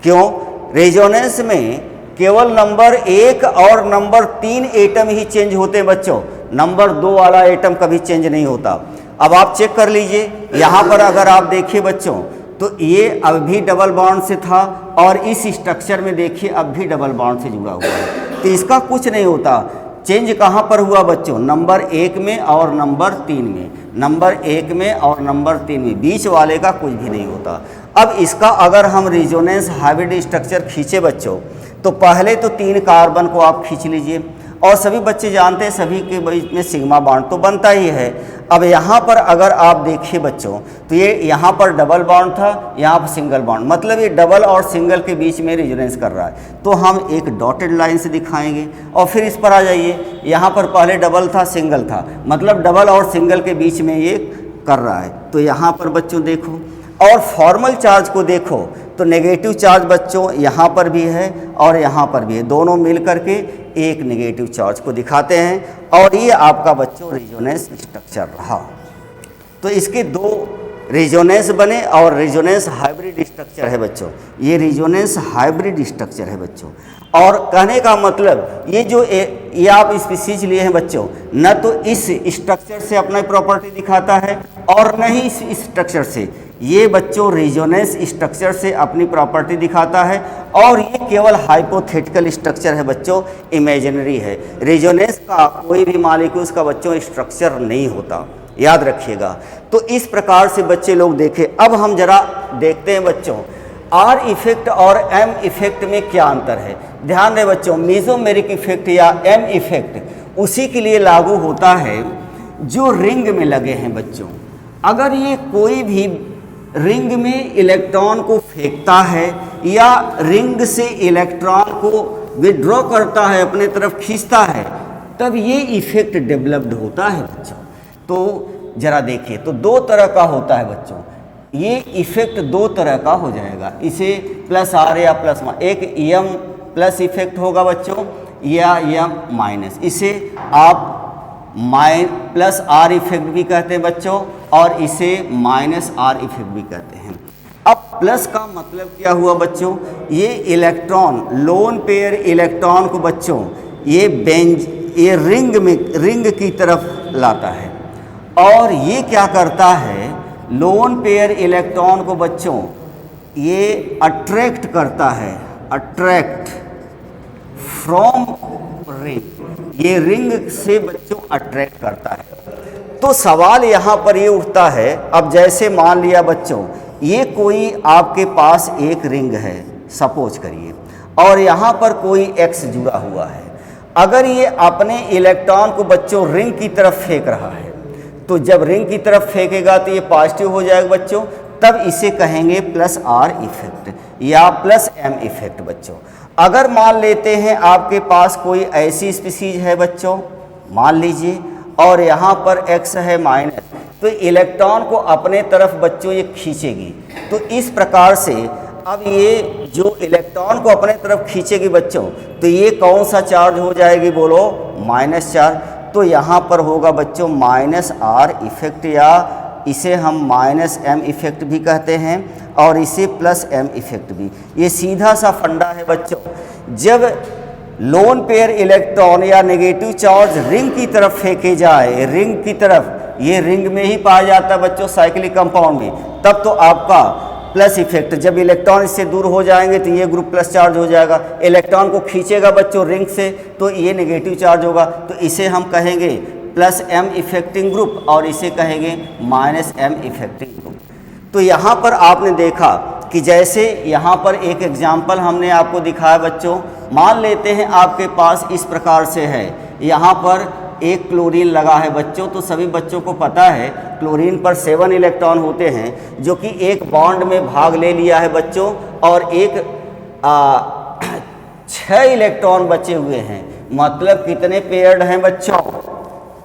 क्यों? रेजोनेंस में केवल नंबर 1 और नंबर 3 एटम ही चेंज होते हैं बच्चों, नंबर 2 वाला एटम कभी चेंज नहीं होता। अब आप चेक कर लीजिए, यहाँ पर अगर आप देखिए बच्चों तो ये अब भी डबल बॉन्ड से था, और इस स्ट्रक्चर में देखिए अब भी डबल बॉन्ड से जुड़ा हुआ है। तो इसका कुछ नहीं होता। चेंज कहाँ पर हुआ बच्चों? नंबर 1 में और नंबर 3 में, नंबर 1 में और नंबर 3 में, बीच वाले का कुछ भी नहीं होता। अब इसका अगर हम रेजोनेंस हाइब्रिड स्ट्रक्चर खींचे बच्चों, तो पहले तो 3 कार्बन को आप खींच लीजिए, और सभी बच्चे जानते हैं सभी के बीच में सिग्मा बॉन्ड तो बनता ही है। अब यहाँ पर अगर आप देखिए बच्चों तो ये यहाँ पर डबल बॉन्ड था, यहाँ पर सिंगल बॉन्ड, मतलब ये डबल और सिंगल के बीच में रेजोनेंस कर रहा है। तो हम एक डॉटेड लाइन से दिखाएंगे, और फिर इस पर आ जाइए, यहाँ पर पहले डबल था सिंगल था, मतलब डबल और सिंगल के बीच में ये कर रहा है। तो यहाँ पर बच्चों देखो, और फॉर्मल चार्ज को देखो तो नेगेटिव चार्ज बच्चों यहाँ पर भी है और यहाँ पर भी है, दोनों मिल करके एक नेगेटिव चार्ज को दिखाते हैं। और ये आपका बच्चों रेजोनेंस स्ट्रक्चर रहा। तो इसके 2 रेजोनेंस बने और रेजोनेंस हाइब्रिड स्ट्रक्चर है बच्चों, ये रेजोनेंस हाइब्रिड स्ट्रक्चर है बच्चों। और कहने का मतलब ये आप स्पीसीज लिए हैं बच्चों, न तो इस स्ट्रक्चर से अपना प्रॉपर्टी दिखाता है और न ही इस स्ट्रक्चर से, ये बच्चों रेजोनेंस स्ट्रक्चर से अपनी प्रॉपर्टी दिखाता है और ये केवल हाइपोथेटिकल स्ट्रक्चर है बच्चों, इमेजिनरी है। रेजोनेंस का कोई भी मॉलिक्यूल्स का बच्चों स्ट्रक्चर नहीं होता, याद रखिएगा। तो इस प्रकार से बच्चे लोग देखें। अब हम जरा देखते हैं बच्चों आर इफेक्ट और एम इफेक्ट में क्या अंतर है। ध्यान दें बच्चों, मेसोमेरिक इफेक्ट या एम इफेक्ट उसी के लिए लागू होता है जो रिंग में लगे हैं बच्चों। अगर ये कोई भी रिंग में इलेक्ट्रॉन को फेंकता है या रिंग से इलेक्ट्रॉन को विड्रॉ करता है, अपने तरफ खींचता है, तब ये इफेक्ट डेवलप्ड होता है बच्चों। तो जरा देखिए, तो दो तरह का होता है बच्चों, ये इफेक्ट दो तरह का हो जाएगा। इसे प्लस आर या प्लस एक एम प्लस इफेक्ट होगा बच्चों या एम माइनस, इसे आप प्लस आर इफेक्ट भी कहते हैं बच्चों और इसे माइनस आर इफेक्ट भी कहते हैं। अब प्लस का मतलब क्या हुआ बच्चों, ये इलेक्ट्रॉन लोन पेयर इलेक्ट्रॉन को बच्चों ये रिंग की तरफ लाता है और ये क्या करता है, लोन पेयर इलेक्ट्रॉन को बच्चों ये अट्रैक्ट करता है, अट्रैक्ट फ्रॉम रिंग, ये रिंग से बच्चों अट्रैक्ट करता है। तो सवाल यहाँ पर ये उठता है, अब जैसे मान लिया बच्चों ये कोई आपके पास एक रिंग है सपोज करिए, और यहाँ पर कोई एक्स जुड़ा हुआ है। अगर ये अपने इलेक्ट्रॉन को बच्चों रिंग की तरफ फेंक रहा है, तो जब रिंग की तरफ फेंकेगा तो ये पॉजिटिव हो जाएगा बच्चों, तब इसे कहेंगे प्लस आर इफेक्ट या प्लस एम इफेक्ट बच्चों। अगर मान लेते हैं आपके पास कोई ऐसी स्पीसीज है बच्चों, मान लीजिए, और यहाँ पर एक्स है माइनस, तो इलेक्ट्रॉन को अपने तरफ बच्चों ये खींचेगी। तो इस प्रकार से अब ये जो इलेक्ट्रॉन को अपने तरफ खींचेगी बच्चों, तो ये कौन सा चार्ज हो जाएगी बोलो, माइनस चार्ज। तो यहाँ पर होगा बच्चों माइनस आर इफेक्ट या इसे हम माइनस एम इफेक्ट भी कहते हैं और इसे प्लस एम इफेक्ट भी। ये सीधा सा फंडा है बच्चों, जब लोन पेयर इलेक्ट्रॉन या नेगेटिव चार्ज रिंग की तरफ फेंके जाए, रिंग की तरफ, ये रिंग में ही पाया जाता है बच्चों साइक्लिक कंपाउंड में, तब तो आपका प्लस इफेक्ट, जब इलेक्ट्रॉन इससे दूर हो जाएंगे तो ये ग्रुप प्लस चार्ज हो जाएगा, इलेक्ट्रॉन को खींचेगा बच्चों रिंग से तो ये नेगेटिव चार्ज होगा, तो इसे हम कहेंगे प्लस एम इफेक्टिंग ग्रुप और इसे कहेंगे माइनस एम इफेक्टिंग ग्रुप। तो यहाँ पर आपने देखा कि जैसे यहाँ पर एक एग्जाम्पल हमने आपको दिखाया बच्चों, मान लेते हैं आपके पास इस प्रकार से है, यहाँ पर एक क्लोरीन लगा है बच्चों, तो सभी बच्चों को पता है क्लोरीन पर 7 इलेक्ट्रॉन होते हैं, जो कि एक बॉन्ड में भाग ले लिया है बच्चों, और एक 6 इलेक्ट्रॉन बचे हुए हैं। मतलब कितने पेयर्ड हैं बच्चों,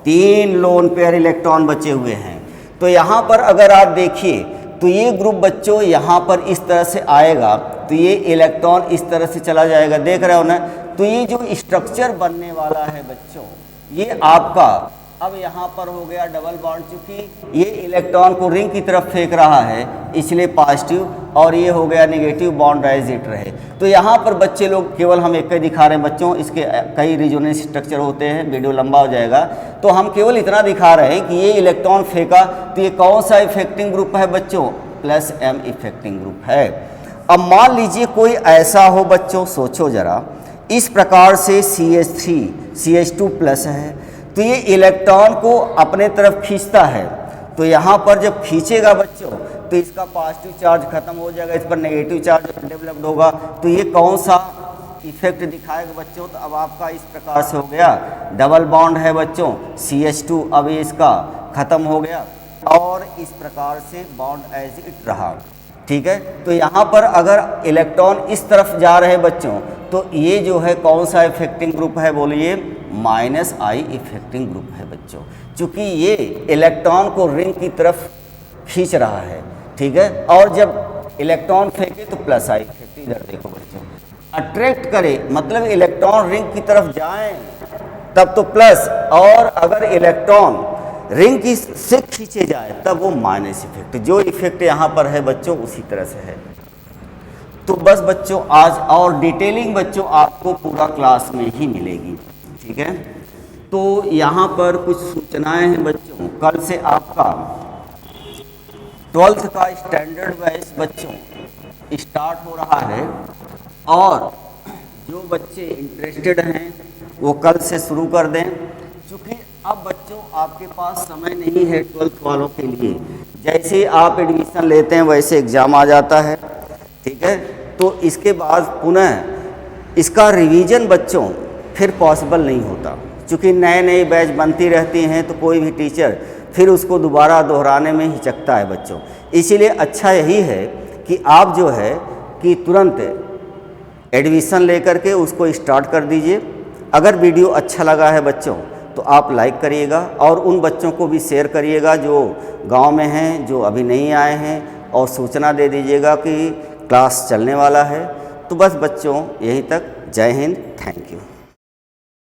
3 लोन पेयर इलेक्ट्रॉन बचे हुए हैं। तो यहाँ पर अगर आप देखिए तो ये ग्रुप बच्चों यहाँ पर इस तरह से आएगा, तो ये इलेक्ट्रॉन इस तरह से चला जाएगा, देख रहे हो ना। तो ये जो स्ट्रक्चर बनने वाला है बच्चों, ये आपका अब यहाँ पर हो गया डबल बॉन्ड, चूंकि ये इलेक्ट्रॉन को रिंग की तरफ फेंक रहा है इसलिए पॉजिटिव, और ये हो गया नेगेटिव बॉन्ड एज इट रहे। तो यहाँ पर बच्चे लोग केवल हम एक ही दिखा रहे हैं बच्चों, इसके कई रेजोनेंस स्ट्रक्चर होते हैं, वीडियो लंबा हो जाएगा, तो हम केवल इतना दिखा रहे हैं कि ये इलेक्ट्रॉन फेंका, तो ये कौन सा इफेक्टिंग ग्रुप है बच्चों, प्लस एम इफेक्टिंग ग्रुप है। अब मान लीजिए कोई ऐसा हो बच्चों, सोचो जरा, इस प्रकार से CH3 CH2 प्लस है, तो ये इलेक्ट्रॉन को अपने तरफ खींचता है, तो यहाँ पर जब खींचेगा बच्चों तो इसका पॉजिटिव चार्ज खत्म हो जाएगा, इस पर नेगेटिव चार्ज डेवलप्ड होगा, तो ये कौन सा इफेक्ट दिखाएगा बच्चों, तो अब आपका इस प्रकार से हो गया, डबल बॉन्ड है बच्चों CH2, अब इसका खत्म हो गया और इस प्रकार से बॉन्ड एज इट रहा, ठीक है। तो यहाँ पर अगर इलेक्ट्रॉन इस तरफ जा रहे हैं बच्चों, तो ये जो है कौन सा इफेक्टिंग ग्रुप है बोलिए, माइनस आई इफेक्टिंग ग्रुप है बच्चों, क्योंकि ये इलेक्ट्रॉन को रिंग की तरफ खींच रहा है, ठीक है। और जब इलेक्ट्रॉन फेंके तो प्लस आई इफेक्ट, इधर देखो बच्चों, अट्रैक्ट करे मतलब इलेक्ट्रॉन रिंग की तरफ जाएं तब तो प्लस, और अगर इलेक्ट्रॉन रिंग की से खींचे जाए तब वो माइनस इफेक्ट, जो इफेक्ट यहाँ पर है बच्चों उसी तरह से है। तो बस बच्चों आज और डिटेलिंग बच्चों आपको पूरा क्लास में ही मिलेगी, ठीक है। तो यहाँ पर कुछ सूचनाएं हैं बच्चों, कल से आपका 12th का स्टैंडर्ड वाइज बच्चों स्टार्ट हो रहा है, और जो बच्चे इंटरेस्टेड हैं वो कल से शुरू कर दें, क्योंकि अब बच्चों आपके पास समय नहीं है 12th वालों के लिए। जैसे ही आप एडमिशन लेते हैं वैसे एग्ज़ाम आ जाता है, ठीक है। तो इसके बाद पुनः इसका रिवीजन बच्चों फिर पॉसिबल नहीं होता, क्योंकि नए नए बैच बनती रहती हैं, तो कोई भी टीचर फिर उसको दोबारा दोहराने में हिचकता है बच्चों। इसीलिए अच्छा यही है कि आप जो है कि तुरंत एडमिशन लेकर के उसको स्टार्ट कर दीजिए। अगर वीडियो अच्छा लगा है बच्चों तो आप लाइक करिएगा, और उन बच्चों को भी शेयर करिएगा जो गांव में हैं, जो अभी नहीं आए हैं, और सूचना दे दीजिएगा कि क्लास चलने वाला है। तो बस बच्चों यहीं तक, जय हिंद, थैंक यू।